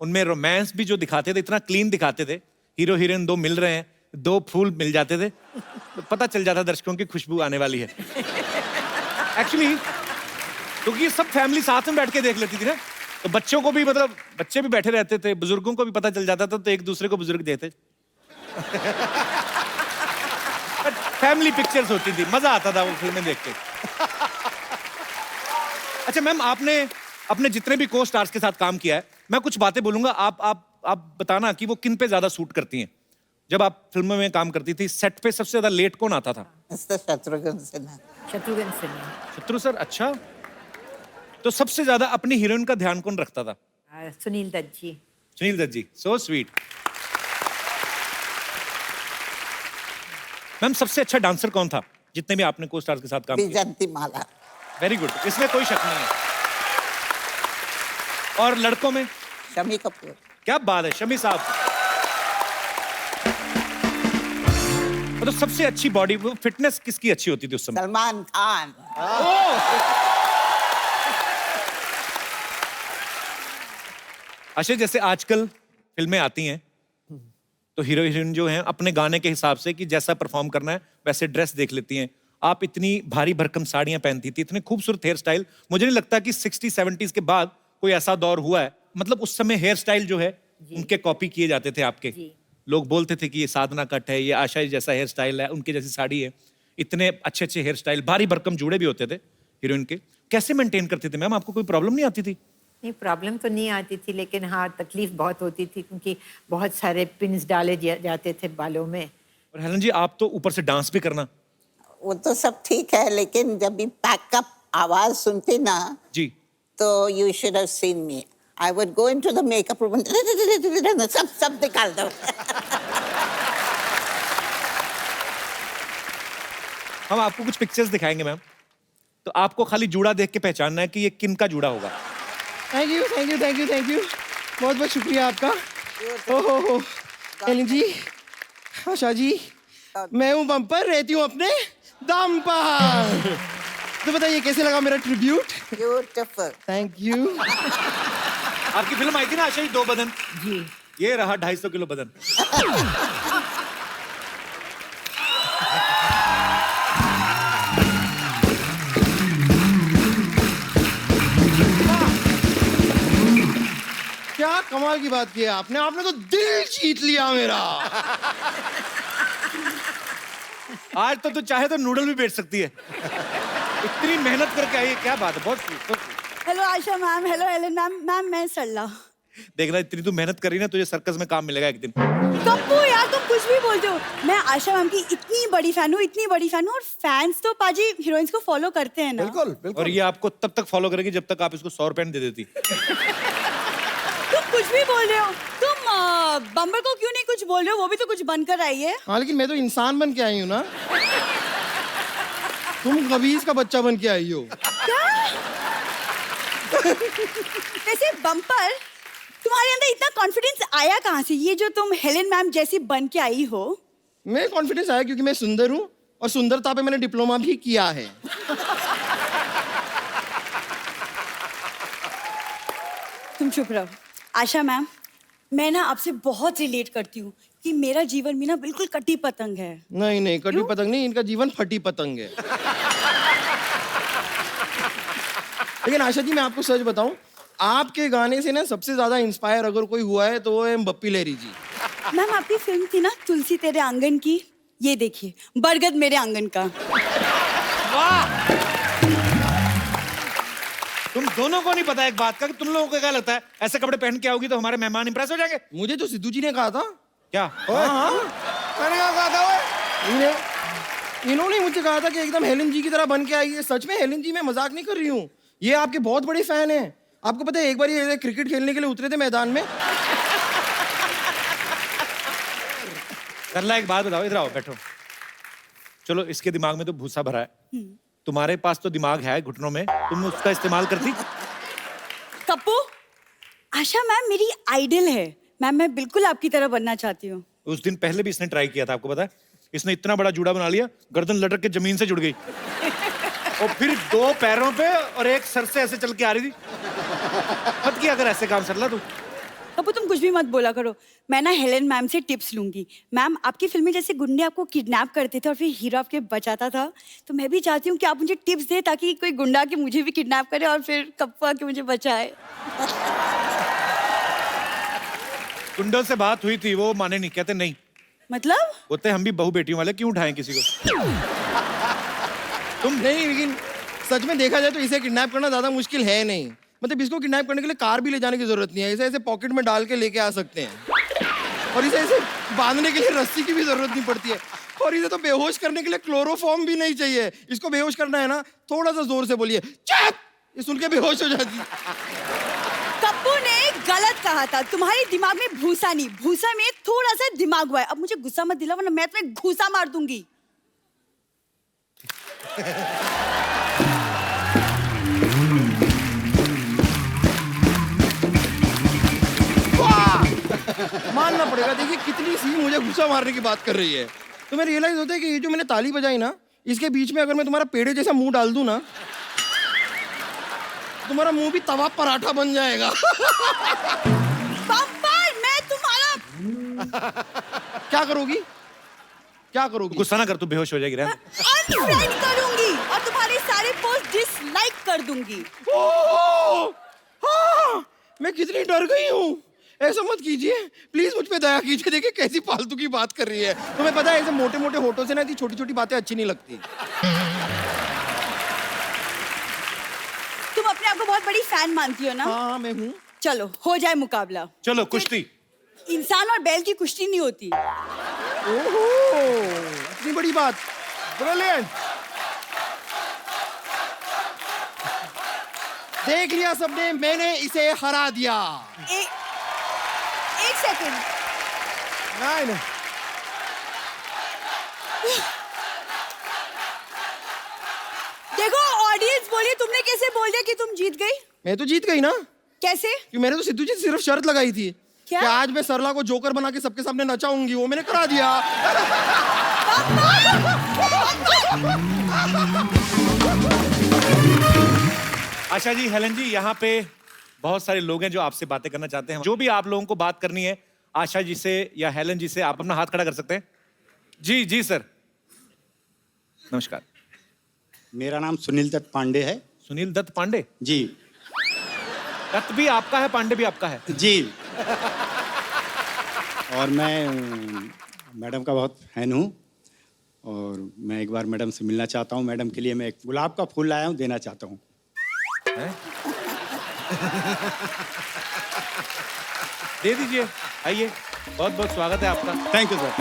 उनमें रोमांस भी जो दिखाते थे इतना क्लीन दिखाते थे। हीरो हीरोइन 2 मिल रहे हैं, 2 फूल मिल जाते थे, तो पता चल जाता दर्शकों की खुशबू आने वाली है। एक्चुअली क्योंकि सब फैमिली साथ में बैठ के देख लेती थी ना, तो बच्चों को भी, मतलब बच्चे भी बैठे रहते थे, बुजुर्गों को भी पता चल जाता था, तो एक दूसरे को बुजुर्ग देते। फैमिली पिक्चर्स होती थी, मजा आता था वो फिल्में देख के। अच्छा मैम, आपने अपने जितने भी को स्टार्स के साथ काम किया है, मैं कुछ बातें बोलूंगा, आप बताना कि वो किन पे ज्यादा सूट करती हैं। जब आप फिल्मों में काम करती थी, सेट पे सबसे ज्यादा लेट कौन आता था? मिस्टर शत्रुघ्न सिन्हा। शत्रुघ्न सिन्हा। शत्रु सर। अच्छा, तो सबसे ज्यादा अपनी हीरोइन का ध्यान कौन रखता था? सुनील दत्त जी। सुनील दत्त जी, सो स्वीट। मैम, सबसे अच्छा डांसर कौन था जितने भी आपने को स्टार्स के साथ काम किया? विजंती माला। वेरी गुड, इसमें कोई शक नहीं है। और लड़कों में? शमी कपूर। क्या बात है, शमी साहब। तो सबसे अच्छी बॉडी फिटनेस किसकी अच्छी होती थी उस समय? सलमान खान। अच्छा, जैसे आजकल फिल्में आती हैं तो हीरो हीरोइन जो हैं अपने गाने के हिसाब से कि जैसा परफॉर्म करना है वैसे ड्रेस देख लेती हैं। आप इतनी भारी भरकम साड़ियां पहनती थी, इतने खूबसूरत हेयर स्टाइल, मुझे नहीं लगता कि 60-70s के बाद कोई ऐसा दौर हुआ है। मतलब उस समय हेयर स्टाइल जो है उनके कॉपी किए जाते थे आपके। लोग बोलते थे कि ये साधना कट है, ये आशा जैसा हेयर स्टाइल है, उनकी जैसी साड़ी है। इतने अच्छे अच्छे हेयर स्टाइल, भारी भरकम जूड़े भी होते थे हीरोइन के। कैसे मेंटेन करते थे मैम? आपको कोई प्रॉब्लम नहीं आती थी? नहीं, प्रॉब्लम तो नहीं आती थी, लेकिन हाँ तकलीफ बहुत होती थी क्योंकि बहुत सारे पिन्स डाले जाते थे बालों में। और हेलन जी, आप तो ऊपर से डांस भी करना। वो तो सब ठीक है, लेकिन जब भी पैकअप आवाज सुनती ना जी। तो you should have seen me. I would go into the makeup room, सब निकाल दो। हम आपको कुछ पिक्चर्स दिखाएंगे मैम, तो आपको खाली जूड़ा देख के पहचानना है कि ये किन का जूड़ा होगा। Thank you thank you thank you thank you, बहुत बहुत शुक्रिया आपका। ओहो एलिन जी, आशा जी, मैं हूँ बम्पर, रहती हूँ अपने दम पर। तो बताइए कैसे लगा मेरा ट्रिब्यूट? ब्यूटीफुल। Thank you. आपकी फिल्म आई थी ना आशा जी, 2 बदन। जी। ये रहा 250 किलो बदन। क्या कमाल की बात की है आपने आपने तो दिल जीत लिया मेरा। आज तो तू चाहे तो नूडल भी बेच सकती है। इतनी मेहनत करके आई है, क्या बात है, बहुत sweet। Hello Asha ma'am, hello Helen ma'am. Ma'am मैं सरला। देखना इतनी तू मेहनत करी ना, तुझे सर्कस में काम मिलेगा एक दिन। कप्पू यार तुम कुछ भी बोलते हो। मैं आशा मैम की इतनी बड़ी फैन हूँ, इतनी बड़ी फैन हूँ। और फैंस तो पाजी हीरोइंस को फॉलो करते हैं ना। बिल्कुल बिल्कुल। और ये आपको तब तक फॉलो करेगी जब तक आप इसको 100 रुपए दे देती। तुम कुछ भी बोल रहे हो। तुम बम्बर को क्यों नहीं कुछ बोल रहे हो? वो भी तो कुछ बनकर आई है। हाँ लेकिन मैं तो इंसान बन के आई हूँ ना। तुम कबीज का बच्चा बन के आई हो। वैसे बम्पर तुम्हारे अंदर इतना कॉन्फिडेंस आया कहाँ से? ये जो तुम हेलेन मैम जैसी बन के आई हो। मैं कॉन्फिडेंस आया क्योंकि मैं सुंदर हूँ और सुंदरता पे मैंने डिप्लोमा भी किया है। तुम चुप रहो। आशा मैम मैं ना आपसे बहुत रिलेट करती हूँ कि मेरा जीवन भी ना बिल्कुल कटी पतंग है। नहीं नहीं, कटी पतंग नहीं, इनका जीवन फटी पतंग है। लेकिन आशा जी मैं आपको सच बताऊं, आपके गाने से ना सबसे ज्यादा इंस्पायर अगर कोई हुआ है तो वो है बप्पी लहरी जी। मैम आपकी फिल्म थी ना तुलसी तेरे आंगन की, ये देखिए बरगद मेरे आंगन का। वाह! तुम दोनों को नहीं पता एक बात का कि तुम लोगों को क्या लगता है ऐसे कपड़े पहन के आओगी तो हमारे मेहमान इंप्रेस हो जाएंगे? मुझे तो सिद्धू जी ने कहा था। क्या? हाँ, मैंने क्या कहा था वो? इन्होंने मुझे कहा था कि एकदम हेलेन जी की तरह बन के आई है। सच में हेलेन जी, मैं मजाक नहीं कर रही हूँ, ये आपके बहुत बड़े फैन हैं। आपको पता है एक बार ये क्रिकेट खेलने के लिए उतरे थे मैदान में। करला एक बात बताओ, इधर आओ बैठो। चलो इसके दिमाग में तो भूसा भरा है, तुम्हारे पास तो दिमाग है घुटनों में, तुम उसका इस्तेमाल करती? कप्पू आशा मैम मेरी आइडल है। मैम मैं बिल्कुल आपकी तरह बनना चाहती हूँ। उस दिन पहले भी इसने ट्राई किया था, आपको पता है? इसने इतना बड़ा जूड़ा बना लिया, गर्दन लटक के जमीन से जुड़ गई और फिर 2 पैरों पे और एक सर से ऐसे चल के आ रही थी। मत किया अगर ऐसे काम सरला तू। कप्पू तुम कुछ भी मत बोला करो। मैं ना हेलेन मैम से टिप्स लूंगी। मैम आपकी फिल्म में जैसे गुंडे आपको किडनैप करते थे और फिर हीरो आपके बचाता था, तो मैं भी चाहती हूँ कि आप मुझे टिप्स दें ताकि कोई गुंडा आके मुझे भी किडनैप करे और फिर कप्पू आके मुझे बचाए। गुंडों से बात हुई थी, वो माने नहीं, कहते नहीं। मतलब बोलते हम भी बहू बेटियों वाले, क्यों उठाएं किसी को? तुम नहीं, लेकिन सच में देखा जाए तो इसे किडनैप करना ज्यादा मुश्किल है नहीं। मतलब इसको किडनैप करने के लिए कार भी ले जाने की जरूरत नहीं है, इसे ऐसे पॉकेट में डाल के लेके आ सकते हैं। और इसे ऐसे बांधने के लिए रस्सी की भी जरूरत नहीं पड़ती है। और इसे तो बेहोश करने के लिए क्लोरोफॉर्म भी नहीं चाहिए। इसको बेहोश करना है ना, थोड़ा सा जोर से बोलिए चुप, ये सुन के बेहोश हो जाती है। कप्पू ने गलत कहा था। तुम्हारे दिमाग में भूसा नहीं, भूसा में थोड़ा सा दिमाग हुआ है। अब मुझे गुस्सा मत दिला वरना मैं तुम्हें घूसा मार दूंगी। मानना पड़ेगा, देखिए कितनी सी मुझे गुस्सा मारने की बात कर रही है। तुम्हें रियलाइज होता है कि ये जो मैंने ताली बजाई ना, इसके बीच में अगर मैं तुम्हारा पेड़े जैसा मुंह डाल दूं ना, तुम्हारा मुंह भी तवा पराठा बन जाएगा। बम्पर मैं तुम्हारा क्या करोगी? क्या करोगी? गुस्सा ना कर, तू बेहोश हो जाएगी। रहने दे। अनफ्रेंड करूंगी और तुम्हारे सारे पोस्ट डिसलाइक कर दूंगी। ओह! हाँ, मैं कितनी डर गई हूँ। ऐसा मत कीजिए प्लीज, मुझ पे दया कीजिए। देखिए कैसी फालतू की बात कर रही है। तुम्हें पता है ऐसे मोटे मोटे होठों से ना इतनी छोटी छोटी बातें अच्छी नहीं लगती। तुम अपने आप को बहुत बड़ी फैन मानती हो ना? हाँ मैं हूँ। चलो हो जाए मुकाबला। चलो कुश्ती। इंसान और बैल की कुश्ती नहीं होती। ओहो, इतनी बड़ी बात। ब्रिलियंट। देख लिया सबने, मैंने इसे हरा दिया। एक सेकंड। नहीं देखो ऑडियंस बोलिए तुमने कैसे बोल दिया कि तुम जीत गई? मैं तो जीत गई ना, कैसे? कि मैंने तो सिद्धू जी से सिर्फ शर्त लगाई थी क्या? कि आज मैं सरला को जोकर बना के सबके सामने नचाऊंगी। वो मैंने करा दिया। आशा जी, हेलन जी, यहाँ पे बहुत सारे लोग हैं जो आपसे बातें करना चाहते हैं। जो भी आप लोगों को बात करनी है आशा जी से या हेलन जी से आप अपना हाथ खड़ा कर सकते हैं? जी जी सर, नमस्कार। मेरा नाम सुनील दत्त पांडे है। सुनील दत्त पांडे? जी दत्त भी आपका है, पांडे भी आपका है? जी। और मैं मैडम का बहुत फैन हूँ और मैं एक बार मैडम से मिलना चाहता हूँ। मैडम के लिए मैं एक गुलाब का फूल लाया हूँ, देना चाहता हूँ। दे दीजिए, आइए, बहुत बहुत स्वागत है आपका। Thank you sir.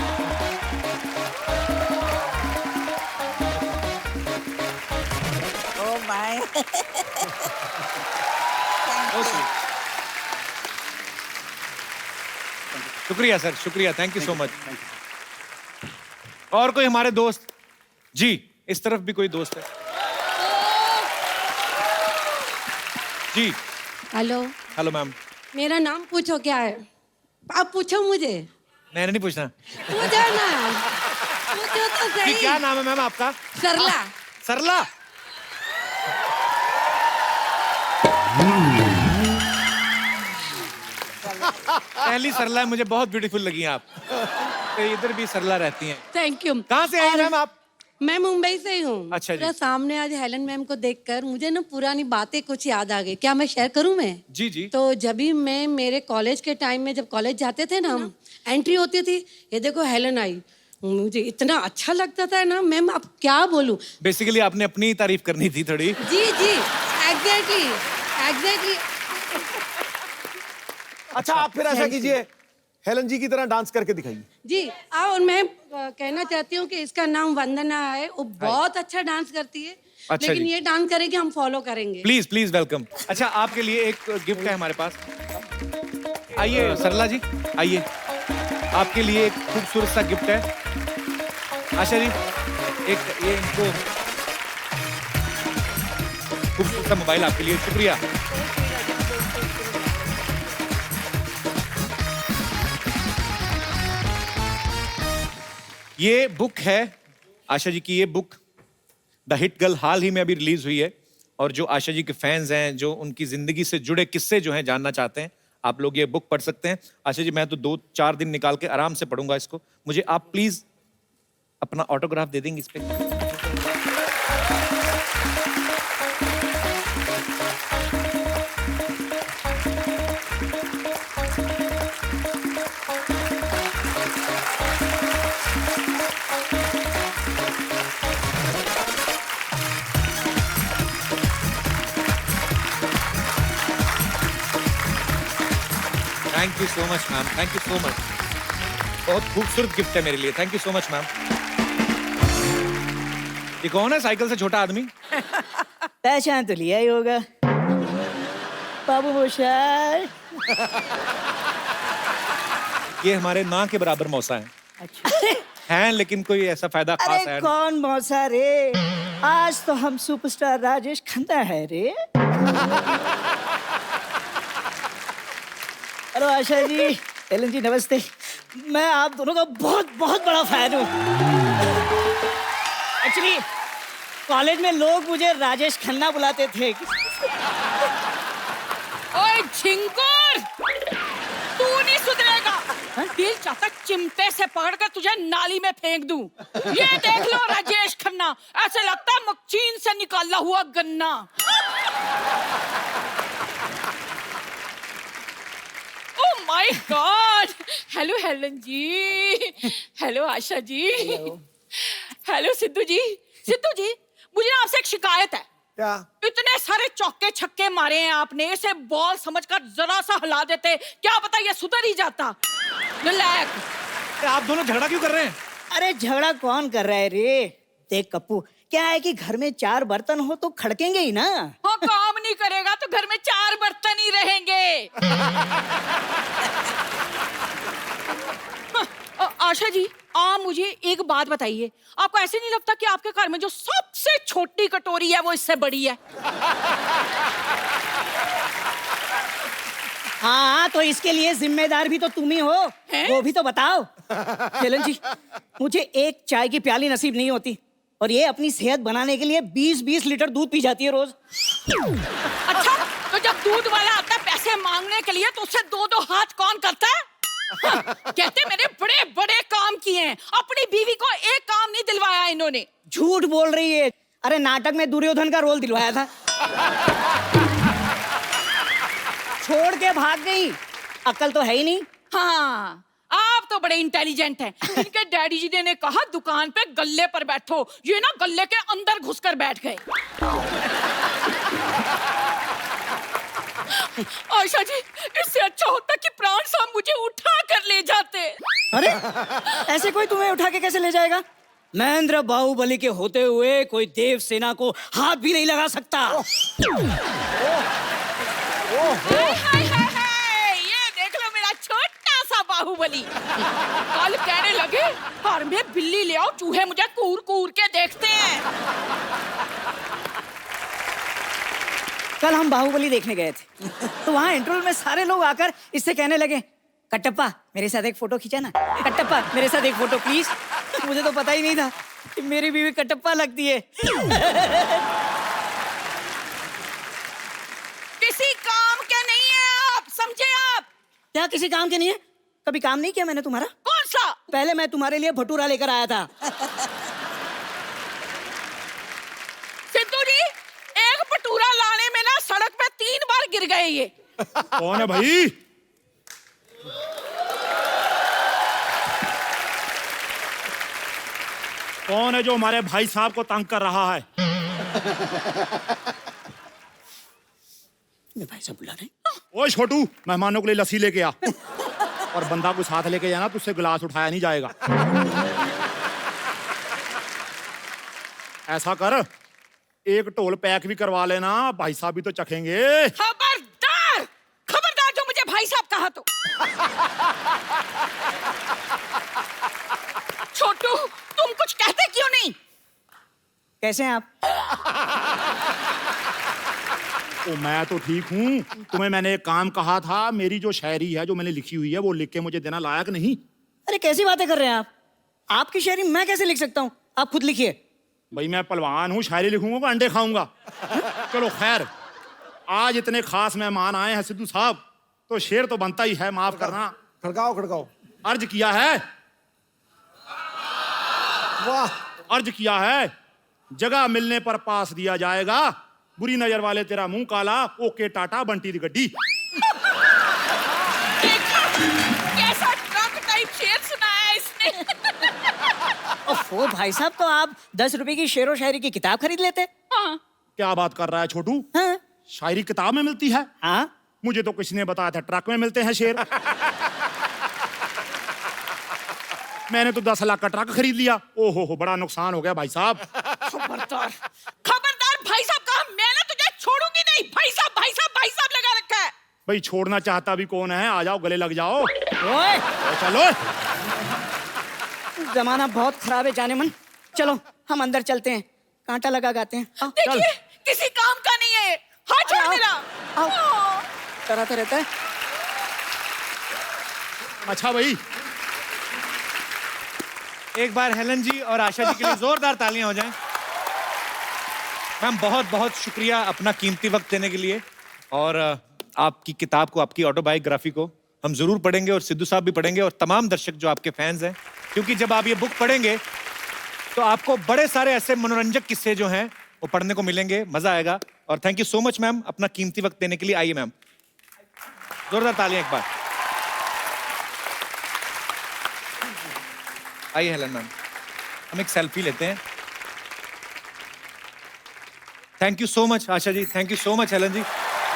Oh my. शुक्रिया सर, शुक्रिया, थैंक यू सो मच। और कोई हमारे दोस्त? जी, इस तरफ भी कोई दोस्त है? जी, हेलो, हेलो मैम। मेरा नाम पूछो क्या है? आप पूछो मुझे। मैंने नहीं पूछना। पूछो ना, पूछो तो जी, सही। क्या नाम है मैम आपका? सरला। सरला? पहली सरला है, मुझे बहुत ब्यूटीफुल लगी हैं आप। तो इधर भी सरला रहती हैं। Thank you. कहाँ से आई और मैम आप? मैं मुंबई से ही हूँ। अच्छा जी। पूरा सामने आज हेलन मैम को देखकर मुझे ना पुरानी बातें कुछ याद आ गई। क्या मैं शेयर करूँ मैं? जी जी। तो जब भी मैं मेरे कॉलेज के टाइम में जब कॉलेज जाते थे ना हम, एंट्री होती थी, ये देखो हेलन आई, मुझे इतना अच्छा लगता था ना मैम, अब क्या बोलूं। बेसिकली आपने अपनी तारीफ करनी थी थोड़ी। जी जी, एग्जैक्टली एग्जैक्टली। अच्छा, आप फिर ऐसा कीजिए, हेलन जी की तरह डांस करके दिखाइए। जी, और मैं कहना चाहती हूँ कि इसका नाम वंदना है, वो बहुत अच्छा डांस करती है। अच्छा लेकिन जी। ये डांस करेगी, हम फॉलो करेंगे। Please please welcome. अच्छा, आपके लिए एक गिफ्ट है हमारे पास। आइए सरला जी, आइए, आपके लिए एक खूबसूरत सा गिफ्ट है। आशा जी, एक ये इनको खूबसूरत सा मोबाइल आपके लिए। शुक्रिया। ये बुक है आशा जी की, ये बुक द हिट गर्ल हाल ही में अभी रिलीज हुई है। और जो आशा जी के फैंस हैं, जो उनकी जिंदगी से जुड़े किस्से जो हैं जानना चाहते हैं, आप लोग ये बुक पढ़ सकते हैं। आशा जी, मैं तो 2-4 दिन निकाल के आराम से पढ़ूंगा इसको। मुझे आप प्लीज अपना ऑटोग्राफ दे देंगे इस पे? Thank you so much ma'am, thank you so much. बहुत खूबसूरत गिफ्ट है मेरे लिए, thank you so much ma'am. ये कौन है साइकिल से छोटा आदमी? पहचान तो लिया ही होगा, बाबू मोशाय। ये हमारे ना के बराबर मौसा हैं। अच्छा। हैं, लेकिन कोई ऐसा फायदा खास अरे है नहीं। कौन मौसा रे, आज तो हम सुपरस्टार राजेश खन्ना है रे। हेलो आशा जी, हेलन जी, नमस्ते। मैं आप दोनों का बहुत बहुत बड़ा फैन हूँ। एक्चुअली कॉलेज में लोग मुझे राजेश खन्ना बुलाते थे। ओए झिंगुर, तू नहीं सुधरेगा। दिल चाहता चिमटे से पकड़कर तुझे नाली में फेंक दूं। ये देख लो राजेश खन्ना, ऐसे लगता है मशीन से निकाला हुआ गन्ना। Oh my God. Hello Helen ji, hello Asha ji, hello Sidhu ji. Sidhu ji, मुझे ना आपसे एक शिकायत है। क्या? इतने सारे चौके छक्के मारे हैं आपने, इसे बॉल समझकर जरा सा हिला देते, क्या पता ये सुधर ही जाता। अरे आप दोनों झगड़ा क्यों कर रहे हैं? अरे झगड़ा कौन कर रहा है रे? देख कप्पू, क्या है कि घर में 4 बर्तन हो तो खड़केंगे ही ना। हाँ, काम नहीं करेगा तो घर में 4 बर्तन ही रहेंगे। आशा जी, आप मुझे एक बात बताइए, आपको ऐसे नहीं लगता कि आपके घर में जो सबसे छोटी कटोरी है वो इससे बड़ी है? हाँ, तो इसके लिए जिम्मेदार भी तो तुम ही हो। वो भी तो बताओ। हेलन जी, मुझे एक चाय की प्याली नसीब नहीं होती और ये अपनी सेहत बनाने के लिए 20-20 लीटर दूध पी जाती है रोज। अच्छा, तो जब दूध वाला आता है पैसे मांगने के लिए तो उससे 2-2 हाथ कौन करता है? कहते मैंने बड़े बड़े काम किए हैं, अपनी बीवी को एक काम नहीं दिलवाया इन्होंने। झूठ बोल रही है। अरे नाटक में दुर्योधन का रोल दिलवाया था। छोड़ के भाग गई, अक्ल तो है ही नहीं। हाँ, आप तो बड़े इंटेलिजेंट हैं। इनके डैडी जी ने कहा दुकान पे गल्ले पर बैठो, ये ना गल्ले के अंदर घुसकर बैठ गए। आशा जी, इससे अच्छा होता कि प्राण साहब मुझे उठा कर ले जाते। अरे ऐसे कोई तुम्हें उठा के कैसे ले जाएगा? महेंद्र बाहुबली के होते हुए कोई देव सेना को हाथ भी नहीं लगा सकता। हाय, ये देख लो मेरा छोटा सा बाहुबली। कल कहने लगे घर में बिल्ली ले आओ, चूहे मुझे कूर कूर के देखते हैं। कल हम बाहुबली देखने गए थे, तो वहाँ इंटरवल में सारे लोग आकर इससे कहने लगे, कटप्पा मेरे साथ एक फोटो खींचा ना, कटप्पा मेरे साथ एक फोटो प्लीज। मुझे तो पता ही नहीं था कि मेरी बीवी कटप्पा लगती है। किसी काम के नहीं है आप, समझे आप? क्या किसी काम के नहीं है? कभी काम नहीं किया मैंने तुम्हारा? कौन सा? पहले मैं तुम्हारे लिए भटूरा लेकर आया था। सिद्धू जी, एक भटूरा लाने में ना सड़क पे 3 बार गिर गए ये। कौन है भाई? कौन है जो हमारे भाई साहब को तंग कर रहा है? भाई साहब बुला रहे। ओए छोटू, मेहमानों के लिए लस्सी लेके आ और बंदा को साथ लेके जाना, तुझसे गिलास उठाया नहीं जाएगा। ऐसा कर, एक ढोल पैक भी करवा लेना, भाई साहब भी तो चखेंगे। खबरदार, खबरदार जो मुझे भाई साहब कहा तो। छोटू, तुम कुछ कहते क्यों नहीं? कैसे हैं आप? ओ मैं तो ठीक हूँ। तुम्हें मैंने एक काम कहा था, मेरी जो शायरी है जो मैंने लिखी हुई है वो लिख के मुझे देना लायक नहीं? अरे कैसी बातें कर रहे हैं आप? आपकी शायरी मैं कैसे लिख सकता हूँ? आप खुद लिखिए। भाई मैं पहलवान हूँ, शायरी लिखूंगा तो अंडे खाऊंगा। चलो खैर, आज इतने खास मेहमान आए हैं सिद्धू साहब, तो शेर तो बनता ही है, माफ करना। खड़काओ खड़काओ। अर्ज किया है, वाह, अर्ज किया है, जगह मिलने पर पास दिया जाएगा, बुरी नजर वाले तेरा मुंह काला, ओके टाटा बंटी दी गड्डी। कैसा ट्रक टाइप शेर सुनाया है इसने। ओफो भाई साहब, तो आप 10 रुपए की शेरो शायरी की किताब खरीद लेते। हाँ। क्या बात कर रहा है छोटू? हाँ। शायरी किताब में मिलती है? हाँ। मुझे तो किसी ने बताया था ट्रक में मिलते हैं शेर। मैंने तो 10 लाख का ट्रक खरीद लिया। ओहो, बड़ा नुकसान हो गया भाई साहब। खबरदार, खबरदार भाई साहब कहा, मैंने तुझे छोड़ूंगी नहीं। भाई साहब, भाई साहब, भाई साहब लगा रखा है। भाई छोड़ना चाहता भी कौन है? आ जाओ, गले लग जाओ। ओए! चलो, जमाना बहुत खराब है जाने मन। चलो हम अंदर चलते हैं, कांटा लगा गाते हैं। देखिए, किसी काम का नहीं है। हाथ छोड़ मेरा। तरह तो रहता है। अच्छा भाई, एक बार हेलन जी और आशा जी के लिए जोरदार तालियां हो जाएं। मैम बहुत बहुत शुक्रिया अपना कीमती वक्त देने के लिए, और आपकी किताब को, आपकी ऑटोबायोग्राफी को हम जरूर पढ़ेंगे, और सिद्धू साहब भी पढ़ेंगे, और तमाम दर्शक जो आपके फैंस हैं, क्योंकि जब आप ये बुक पढ़ेंगे तो आपको बड़े सारे ऐसे मनोरंजक किस्से जो हैं वो पढ़ने को मिलेंगे, मजा आएगा। और thank you so much ma'am अपना कीमती वक्त देने के लिए। आइए मैम, जोरदार तालियां एक बार। आइए हेलन मैम, हम एक सेल्फी लेते हैं। Thank you so much Asha ji, thank you so much Helen ji,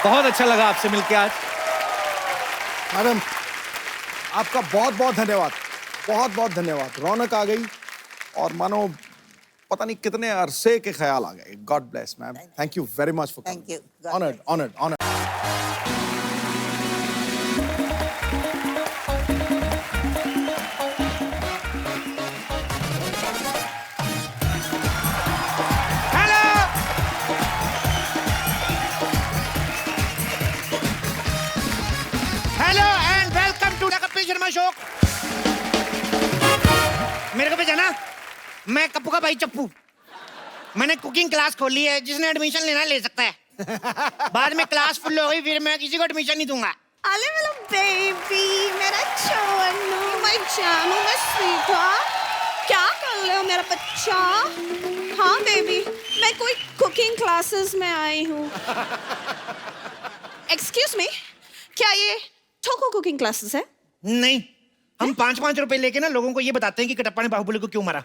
बहुत अच्छा लगा आपसे मिलकर आज। मैडम आपका बहुत बहुत धन्यवाद, बहुत बहुत धन्यवाद। रौनक आ गई और मानो पता नहीं कितने अरसे के ख्याल आ गए। God bless ma'am, thank you very much for Thank you. Honoured honoured honoured. Hello and welcome to the Kapil Sharma show. मेरे को पहचाना, मैं कप्पू का भाई चप्पू। मैंने कुकिंग क्लास खोली है, जिसने एडमिशन लेना ले सकता है। बाद में क्लास फुल हो गई, फिर मैं किसी को एडमिशन नहीं दूंगा। अरे मेरा बेबी, मेरा छोनू, मैं जानू, मैं स्वीटा, क्या कर रहे हो मेरा बच्चा? हाँ बेबी, मैं कोई कुकिंग क्लासेस में आई हूँ। एक्सक्यूज मी, क्या ये ठोको कुकिंग क्लासेस है? नहीं, हम 5-5 रुपए लेके ना लोगों को ये बताते हैं कि कटप्पा ने बाहुबली को क्यों मारा।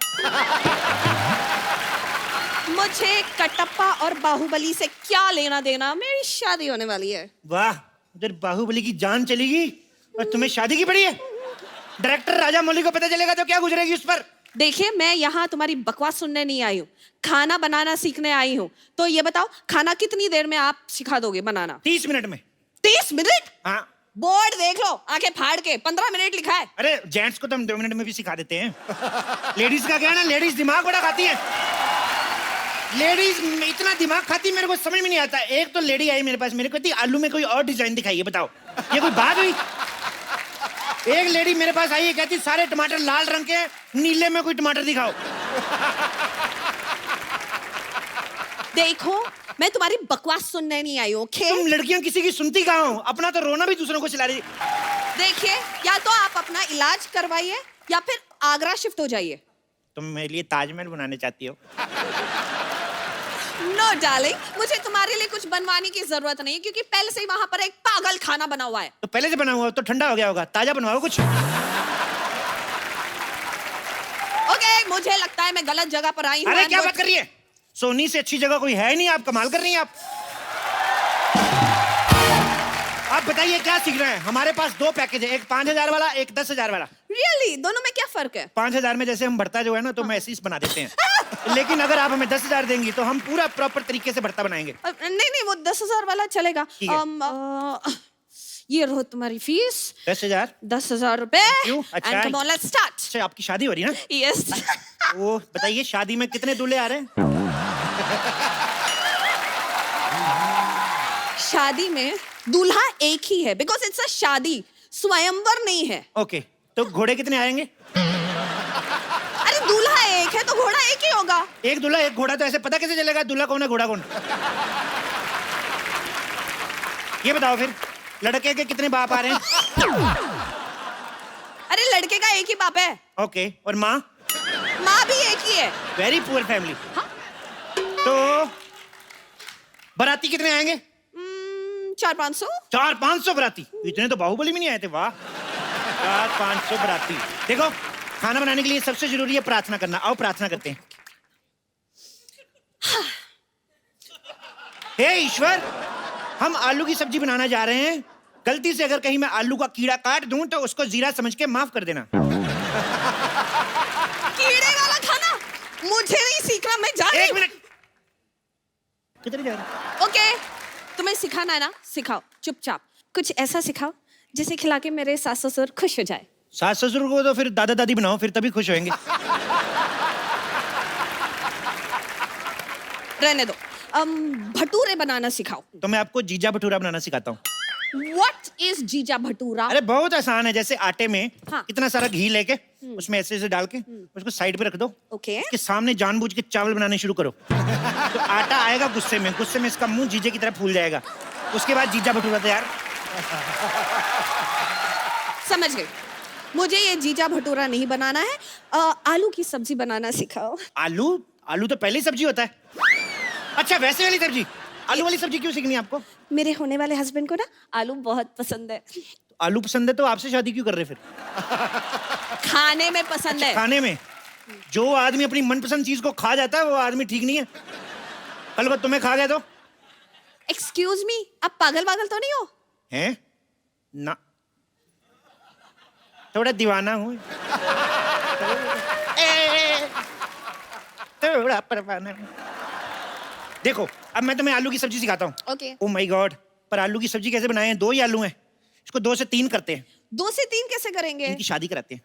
मुझे कटप्पा और बाहुबली से क्या लेना देना? मेरी शादी होने वाली है। वाह, उधर बाहुबली की जान चलेगी और तुम्हें शादी की पड़ी है। डायरेक्टर राजा मौली को पता चलेगा तो क्या गुजरेगी उस पर। देखिए, मैं यहाँ तुम्हारी बकवास सुनने नहीं आई हूँ, खाना बनाना सीखने आई हूँ। तो ये बताओ, खाना कितनी देर में आप सिखा दोगे बनाना? 30 मिनट में। 30 मिनट? हाँ। बोर्ड देख लो, आंखें फाड़ के, 15 मिनट लिखा है। अरे जेंट्स को तो हम 2 मिनट में भी सिखा देते हैं। लेडीज का क्या है ना, लेडीज दिमाग बड़ा खाती है। लेडीज इतना दिमाग खाती है, मेरे को समझ में नहीं आता। एक तो लेडी आई मेरे पास, मेरे को कहती आलू में कोई और डिजाइन दिखाइए, बताओ ये कोई बात हुई? एक लेडी मेरे पास आई है, कहती सारे टमाटर लाल रंग के, नीले में कोई टमाटर दिखाओ। देखो, मैं तुम्हारी बकवास सुनने नहीं आई हूँ, ओके? तुम लड़कियां किसी की सुनती कहाँ हो? अपना तो रोना भी दूसरों को चिल्ला रही। देखिए, या तो आप अपना इलाज करवाइए या फिर आगरा शिफ्ट हो जाइए। तुम मेरे लिए ताजमहल बनाने चाहती हो? नो डार्लिंग, मुझे तुम्हारे लिए कुछ बनवाने की जरूरत नहीं है, क्योंकि पहले से ही वहां पर एक पागल खाना बना हुआ है। तो पहले से बना हुआ तो ठंडा हो गया होगा, ताजा बनवाओ कुछ। ओके, मुझे लगता है मैं गलत जगह पर आई हूँ। अरे क्या बात कर रही है? सोनी से अच्छी जगह कोई है ही नहीं, आप कमाल कर रही हैं आप। आप बताइए क्या सीख रहे हैं? हमारे पास 2 पैकेज है, एक 5,000 वाला, एक 10,000 वाला। रियली? दोनों में क्या फर्क है? 5,000 में जैसे हम भरता जो है ना, तो मैसेज बना देते हैं। लेकिन अगर आप हमें 10,000 देंगी तो हम पूरा प्रॉपर तरीके से भरता बनाएंगे। नहीं नहीं, वो 10,000 वाला चलेगा। ठीक है। ये रहो तुम्हारी फीस। 10,000। 10,000 रुपए। क्यों? अच्छा। And come on, let's start. अच्छा, आपकी शादी हो रही है ना? Yes. वो बताइए, शादी में कितने दूल्हे आ रहे हैं? शादी में दूल्हा एक ही है, बिकॉज इट्स अ शादी, स्वयंवर नहीं है। ओके, तो घोड़े कितने आएंगे? अरे दूल्हा एक है तो घोड़ा एक ही होगा। एक दूल्हा एक घोड़ा, तो ऐसे पता कैसे चलेगा दूल्हा कौन है घोड़ा कौन? ये बताओ फिर, लड़के के कितने बाप आ रहे हैं? अरे लड़के का एक ही बाप है। ओके, और माँ? माँ भी एक ही है। Very poor family. तो बाराती कितने आएंगे? 400-500। 400-500 बाराती? इतने तो बाहुबली में नहीं आए थे। वाह, 400-500 बाराती। देखो, खाना बनाने के लिए सबसे जरूरी है प्रार्थना करना। आओ प्रार्थना करते हैं। हे ईश्वर, हम आलू की सब्जी बनाना जा रहे हैं। गलती से अगर कहीं मैं आलू का कीड़ा काट दूं तो उसको जीरा समझ के माफ कर देना। कीड़े वाला खाना मुझे नहीं सीखना, मैं जा रही हूं। 1 मिनट। किधर जा रहे हो? ओके, तुम्हें सिखाना है ना, सिखाओ। चुपचाप कुछ ऐसा सिखाओ जिसे खिला के मेरे सास ससुर खुश हो जाए। सास ससुर को तो फिर दादा दादी बनाओ, फिर तभी खुश होंगे। रहने दो। भटूरे बनाना सिखाओ। तो मैं आपको जीजा भटूरा बनाना सिखाता हूँ। What is जीजा भटूरा? अरे बहुत आसान है। जैसे आटे में हाँ। इतना सारा घी लेके उसमें ऐसे डाल के उसको साइड पे रख दो। ओके। उसके सामने जानबूझ के चावल बनाने शुरू करो। तो आटा आएगा गुस्से में इसका मुंह जीजे की तरह फूल जाएगा। उसके बाद जीजा भटूरा तैयार। समझ गई। मुझे ये जीजा भटूरा नहीं बनाना है। आलू की सब्जी बनाना सिखाओ। आलू तो पहले ही सब्जी होता है। अच्छा, वैसे वाली सब्जी? आलू वाली सब्जी क्यों सीखनी है आपको? मेरे होने वाले हस्बैंड को ना आलू बहुत पसंद है। आलू पसंद है तो आपसे शादी क्यों कर रहे फिर? खाने में पसंद है। खाने में? जो आदमी अपनी मनपसंद चीज को खा जाता है वो आदमी ठीक नहीं है। कल को तुम्हें खा गया तो? एक्सक्यूज मी, आप पागल वागल तो नहीं हो? हैं? ना, थोड़ा दीवाना हूँ। थोड़ा परवाना हूँ। देखो, अब मैं तुम्हें आलू की सब्जी सिखाता हूँ। ओके। ओह माय गॉड, पर आलू की सब्जी कैसे बनाए हैं? 2 ही आलू हैं, इसको 2 से 3 करते हैं। 2 से 3 कैसे करेंगे? इनकी शादी कराते हैं।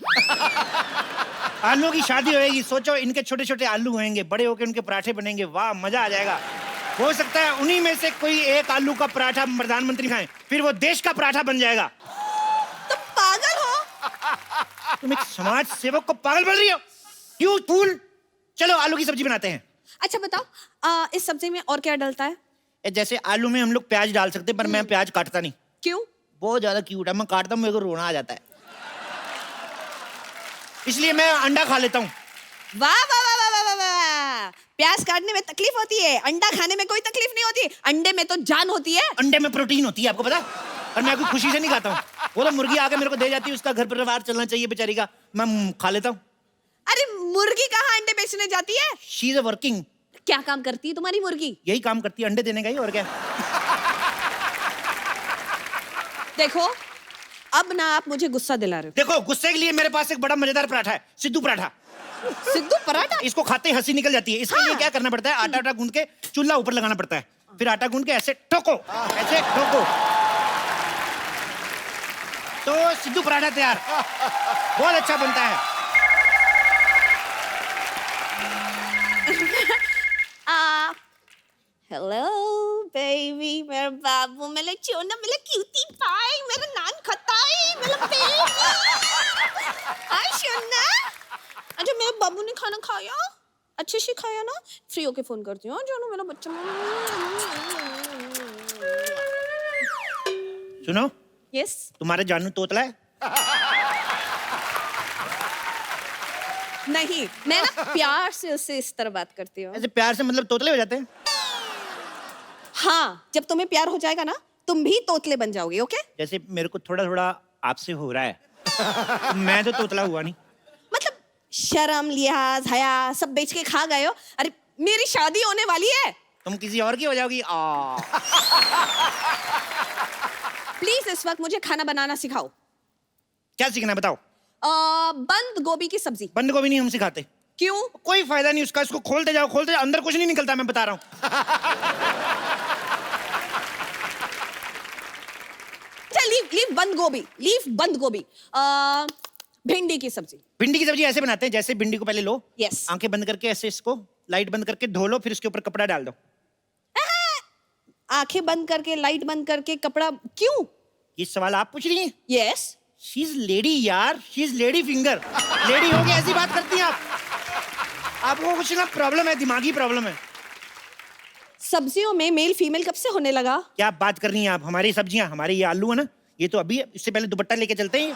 आलू की शादी होएगी। सोचो, इनके छोटे छोटे आलू होंगे, बड़े होकर उनके पराठे बनेंगे। वाह, मजा आ जाएगा। हो सकता है उन्हीं में से कोई एक आलू का पराठा प्रधानमंत्री खाएं, फिर वो देश का पराठा बन जाएगा। तो पागल हो? तुम एक समाज सेवक को पागल बोल रही हो? क्यों फूल? चलो आलू की सब्जी बनाते हैं। अच्छा बताओ, इस सब्जी में और क्या डलता है? जैसे आलू में हम लोग प्याज डाल सकते हैं, पर मैं प्याज काटता नहीं। क्यों? बहुत ज्यादा क्यूट है, मैं काटता हूँ मेरे को रोना आ जाता है, इसलिए मैं अंडा खा लेता हूँ। वाह वाह वाह वाह वाह वाह वाह। प्याज काटने में तकलीफ होती है, अंडा खाने में कोई तकलीफ नहीं होती। अंडे में तो जान होती है। अंडे में प्रोटीन होती है, आपको पता है? और मैं कोई खुशी से नहीं खाता हूँ, वो तो मुर्गी आके मेरे को दे जाती है, उसका घर परिवार चलना चाहिए बेचारी का, मैं खा लेता हूँ। अरे मुर्गी कहाँ अंडे बेचने जाती है? She is a working. क्या काम करती है तुम्हारी मुर्गी? यही काम करती है, अंडे देने का ही, और क्या। देखो अब ना आप मुझे गुस्सा दिला रहे देखो, गुस्से के लिए मेरे पास एक बड़ा मजेदार पराठा है, सिद्धू पराठा। हो। सिद्धू पराठा? इसको खाते ही हंसी निकल जाती है। इसके लिए क्या करना पड़ता है, आटा आटा गूंद के चूल्हा ऊपर लगाना पड़ता है, फिर आटा गूंद के ऐसे ठोको, ऐसे ठोको, तो सिद्धू पराठा तैयार, बहुत अच्छा बनता है। हेलो बेबी, मेरा बाबू, मेरा चोना, मेरा क्यूटी पाई, मेरा नान खताई, मेरा बेबी। हाय सोना। अच्छा मेरे बाबू ने खाना खाया? अच्छे से खाया ना? फ्री होके फोन करती हूँ जानू, मेरा बच्चा। सुनो, यस। तुम्हारे जानू तोतला है? नहीं, मैं ना प्यार से उससे इस तरह बात करती हूँ। ऐसे प्यार से मतलब तोतले हो जाते हैं? हाँ, जब तुम्हें प्यार हो जाएगा ना, तुम भी तोतले बन जाओगे। ओके? जैसे मेरे को थोड़ा थोड़ा आपसे हो रहा है। मैं तो तोतला हुआ नहीं। मतलब शर्म, लिहाज, हया सब बेच के खा गए हो। अरे मेरी शादी होने वाली है। तुम किसी और की हो जाओगी। प्लीज इस वक्त मुझे खाना बनाना सिखाओ। क्या सीखना है बताओ? बंद गोभी की सब्जी। बंद गोभी नहीं हम सिखाते। क्यों? कोई फायदा नहीं उसका, इसको खोलते जाओ, अंदर कुछ नहीं निकलता, मैं बता रहा हूँ। लीव बंद गोभी, लीव बंद गोभी। भिंडी की सब्जी। भिंडी की सब्जी ऐसे बनाते हैं, जैसे भिंडी को पहले लो, यस। आंखें बंद करके ऐसे इसको लाइट बंद करके धो लो, फिर इसके ऊपर कपड़ा डाल दो। आंखें बंद करके, लाइट बंद करके, कपड़ा क्यों? ये सवाल आप पूछ रही हैं? यस। शी इज लेडी यार, she is lady finger. Lady होगी ऐसी बात करती हैं आप? आपको कुछ ना प्रॉब्लम है, दिमागी प्रॉब्लम है। सब्जियों में मेल फीमेल कब से होने लगा? क्या बात कर रही हैं आप? हमारी सब्जियां, हमारे ये आलू है ना, ये तो अभी, इससे पहले दुपट्टा लेके चलते हैं।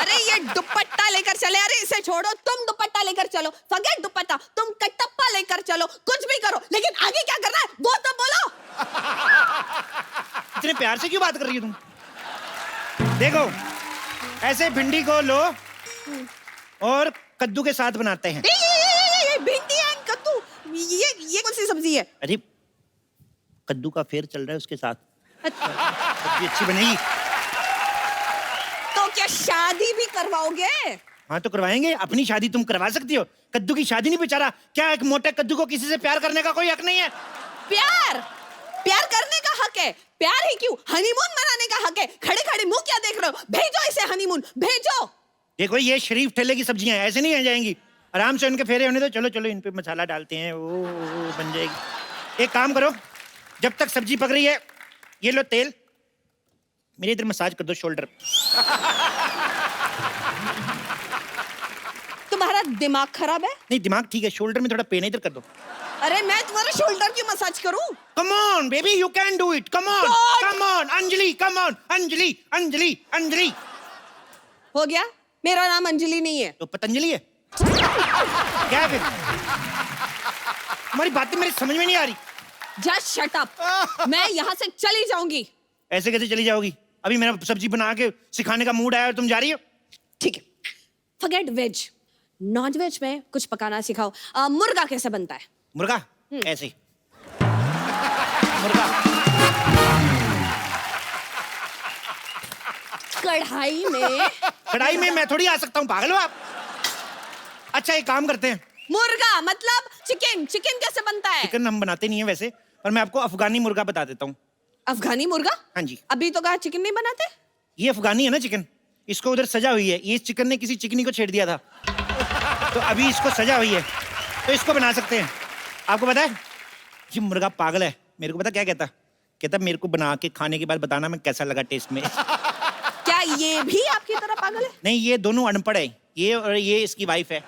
अरे ये दुपट्टा लेकर चले, अरे इसे छोड़ो, तुम दुपट्टा लेकर चलो, फॉरगेट दुपट्टा, तुम कटप्पा लेकर चलो, कुछ भी करो, लेकिन आगे क्या करना है वो तो बोलो। इतने प्यार से क्यों बात कर रही हो तुम? देखो, ऐसे भिंडी को लो और कद्दू के साथ बनाते हैं। ये भिंडी एंड कद्दू, ये कौन सी सब्जी है? अरे कद्दू का फेर चल रहा है उसके साथ, सब्जी अच्छी बनेगी। तो क्या शादी भी करवाओगे? हाँ तो करवाएंगे, अपनी शादी तुम करवा सकती हो, कद्दू की शादी नहीं। बेचारा, क्या एक मोटे कद्दू को किसी से प्यार करने का कोई हक नहीं है? प्यार करने का हक है। प्यार ही क्यों, हनीमून मनाने का हक है। खड़े खड़े मुंह क्या देख रहे हो? भेजो इसे हनीमून, भेजो। देखो ये शरीफ ठेले की सब्जियां हैं, ऐसे नहीं आ जाएंगी, आराम से उनके फेरे होने दो। चलो चलो, इन पे मसाला डालते हैं, वो बन जाएगी। एक काम करो, जब तक सब्जी पक रही है, ये लो तेल, मेरे इधर मसाज कर दो शोल्डर। तुम्हारा दिमाग खराब है? नहीं, दिमाग ठीक है, शोल्डर में थोड़ा पेन है, इधर कर दो। अरे मैं तुम्हारा शोल्डर क्यों मसाज करूं? Come on baby, you can do it, come on, come on Anjali, come on Anjali, Anjali, Anjali. हो गया? मेरा नाम अंजलि नहीं है तो पतंजलि है। क्या है फिर? तुम्हारी बातें मेरी समझ में नहीं आ रही। Just shut up. मैं यहाँ से चली जाऊंगी। ऐसे कैसे चली जाओगी? अभी मेरा सब्जी बना के सिखाने का मूड आया और तुम जा रही हो? ठीक है, फॉरगेट वेज, नॉन वेज में कुछ पकाना सिखाओ। मुर्गा कैसे बनता है? मुर्गा ऐसे, मुर्गा कढ़ाई में। कढ़ाई में मैं थोड़ी आ सकता हूँ, पागल हो आप? अच्छा एक काम करते हैं, मुर्गा मतलब चिकन। चिकन कैसे बनता है? चिकन हम बनाते नहीं है वैसे, पर मैं आपको अफगानी मुर्गा बता देता हूँ। अफगानी मुर्गा? हाँ जी। अभी तो कहा चिकन नहीं बनाते। ये अफगानी है ना चिकन, इसको उधर सजा हुई है, ये चिकन ने किसी चिकनी को छेड़ दिया था, तो अभी इसको सजा हुई है, तो इसको बना सकते हैं। आपको पता है ये मुर्गा पागल है, मेरे को पता क्या कहता? कहता मेरे को बना के खाने के बाद बताना मैं कैसा लगा टेस्ट में। क्या ये भी आपकी तरह पागल है? नहीं, ये दोनों अनपढ़ है, ये और ये इसकी वाइफ है,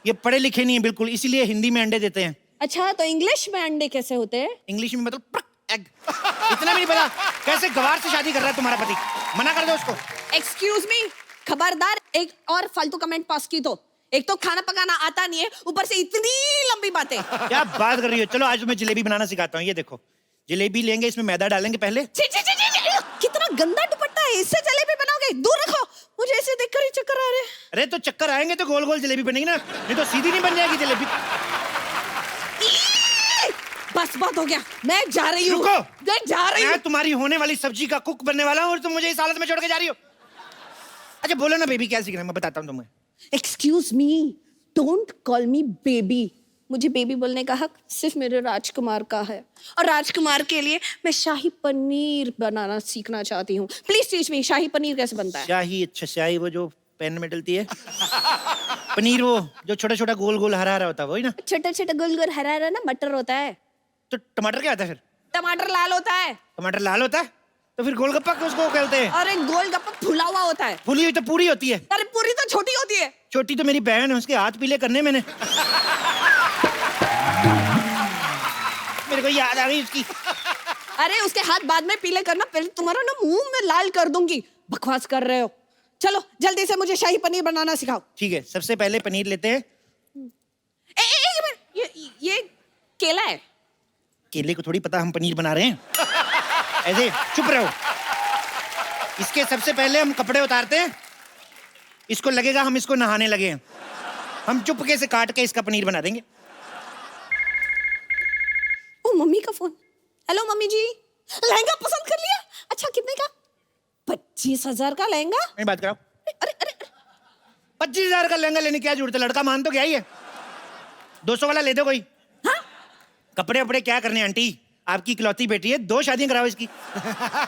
ये पढ़े लिखे नहीं है बिल्कुल, इसीलिए हिंदी में अंडे देते हैं। अच्छा, तो इंग्लिश में अंडे कैसे होते हैं? इंग्लिश में मतलब एग। इतना भी नहीं पता कैसे गवार से शादी कर रहा है तुम्हारा पति। मना कर दो उसको। एक्सक्यूज मी, खबरदार एक और फालतू कमेंट पास की तो। एक तो खाना पकाना आता नहीं है, ऊपर से इतनी लंबी बातें। क्या बात कर रही हो? चलो आज तुम्हें जलेबी बनाना सिखाता हूँ। ये देखो, जलेबी लेंगे, इसमें मैदा डालेंगे पहले। छी, छी, छी, छी, छी, कितना गंदा दुपट्टा है, इससे जलेबी बनाओगे? दूर रखो, मुझे ऐसे देखकर ही चक्कर आ रहे हैं। अरे तो चक्कर आएंगे तो गोल गोल जलेबी बनेगी ना, नहीं तो सीधी नहीं बन जाएगी जलेबी। बस बहुत हो गया, मैं जा रही हूँ। रुको, मैं जा रही हूँ। मैं तुम्हारी होने वाली सब्जी का कुक बनने वाला हूँ और तुम मुझे इस हालत में छोड़ के जा रही हो। अच्छा बोलो ना बेबी, क्या सीखना है मैं बताता हूँ तुम्हें। Excuse me, don't call me baby. मुझे बेबी बोलने का हक सिर्फ मेरे राजकुमार का है, और राजकुमार के लिए मैं शाही पनीर बनाना सीखना चाहती हूँ। प्लीज टीच मी, शाही पनीर कैसे बनता है? शाही? अच्छा शाही वो जो पैन में डलती है। पनीर वो जो छोटा छोटा गोल गोल हरा हरा होता है वही ना? छोटा छोटा गोल गोल हरा हरा ना मटर होता है। तो टमाटर क्या होता है फिर? टमाटर लाल होता है। टमाटर लाल होता है तो फिर गोलगप्पा उसको कहते हैं। और एक गोलगप्पा फुला हुआ होता है। फुली हुई तो पूरी होती है। अरे पूरी तो छोटी होती है। छोटी तो मेरी बहन है, उसके हाथ पीले करने मैंने। मेरे को याद आ गई उसकी। अरे उसके हाथ बाद में पीले करना, पहले तुम्हारा ना मुंह में लाल कर दूंगी। बकवास कर रहे हो। चलो जल्दी से मुझे शाही पनीर बनाना सिखाओ। ठीक है, सबसे पहले पनीर लेते हैं। ये केला है। केले को थोड़ी पता हम पनीर बना रहे हैं। ऐसे चुप रहो। इसके सबसे पहले हम कपड़े उतारते हैं। इसको लगेगा हम इसको नहाने लगे हैं। हम चुपके से काट के इसका पनीर बना देंगे। ओ मम्मी का फोन। हेलो मम्मी जी, लहंगा पसंद कर लिया? अच्छा कितने का? 25,000 का लहंगा। नहीं बात कराओ। अरे अरे 25,000 का लहंगा लेने की क्या जरूरत है? लड़का मान तो क्या ही है। 200 वाला ले दो कोई। हाँ? कपड़े वपड़े क्या करने आंटी, आपकी इकलौती बेटी है, 2 शादियां कराओ इसकी।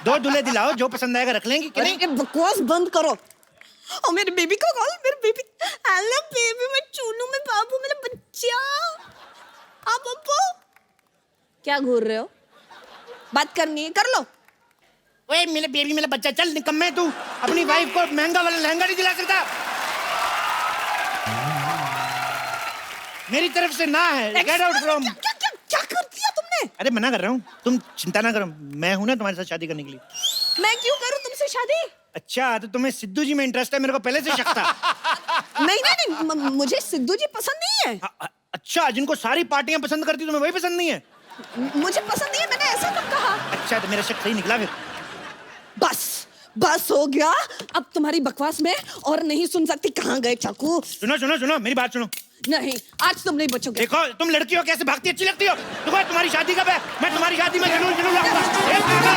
2 दूल्हे दिलाओ, जो पसंद आएगा रख लेंगे कि नहीं? अरे बकवास बंद करो। और मेरे बेबी को कॉल। मेरे बेबी, हेलो बेबी, मैं चूनू में बाबू, मेरा बच्चा। आप पप्पू क्या घूर रहे हो? बात करनी है कर लो। ओए मेरे बेबी, मेरा बच्चा, चल निकम्मे तू अपनी वाइफ को महंगा वाला लहंगा नहीं दिला सकता। मेरी तरफ से ना है। Get out from. क्या कर दिया तुमने? अरे मना कर रहा हूँ, तुम चिंता ना करो, मैं हूं ना तुम्हारे साथ शादी करने के लिए। मैं क्यों करूं तुमसे शादी? अच्छा तो तुम्हें सिद्धू जी में इंटरेस्ट है, मेरे को पहले से शक था। नहीं नहीं नहीं, मुझे सिद्धू जी पसंद नहीं है। अच्छा, जिनको सारी पार्टियां पसंद करती तुम्हें वही पसंद नहीं है? मुझे पसंद नहीं है, मैंने ऐसा कब कहा? अच्छा तो मेरा शक सही निकला फिर। बस हो गया। अब तुम्हारी बकवास में और नहीं सुन सकती। कहाँ गए चाकू? सुनो सुनो सुनो, मेरी बात सुनो। नहीं, आज तुम नहीं बचोगे। देखो तुम लड़की हो, कैसे भागती अच्छी लगती हो। देखो तुम्हारी शादी कब है? मैं तुम्हारी शादी में जरूर आऊंगा।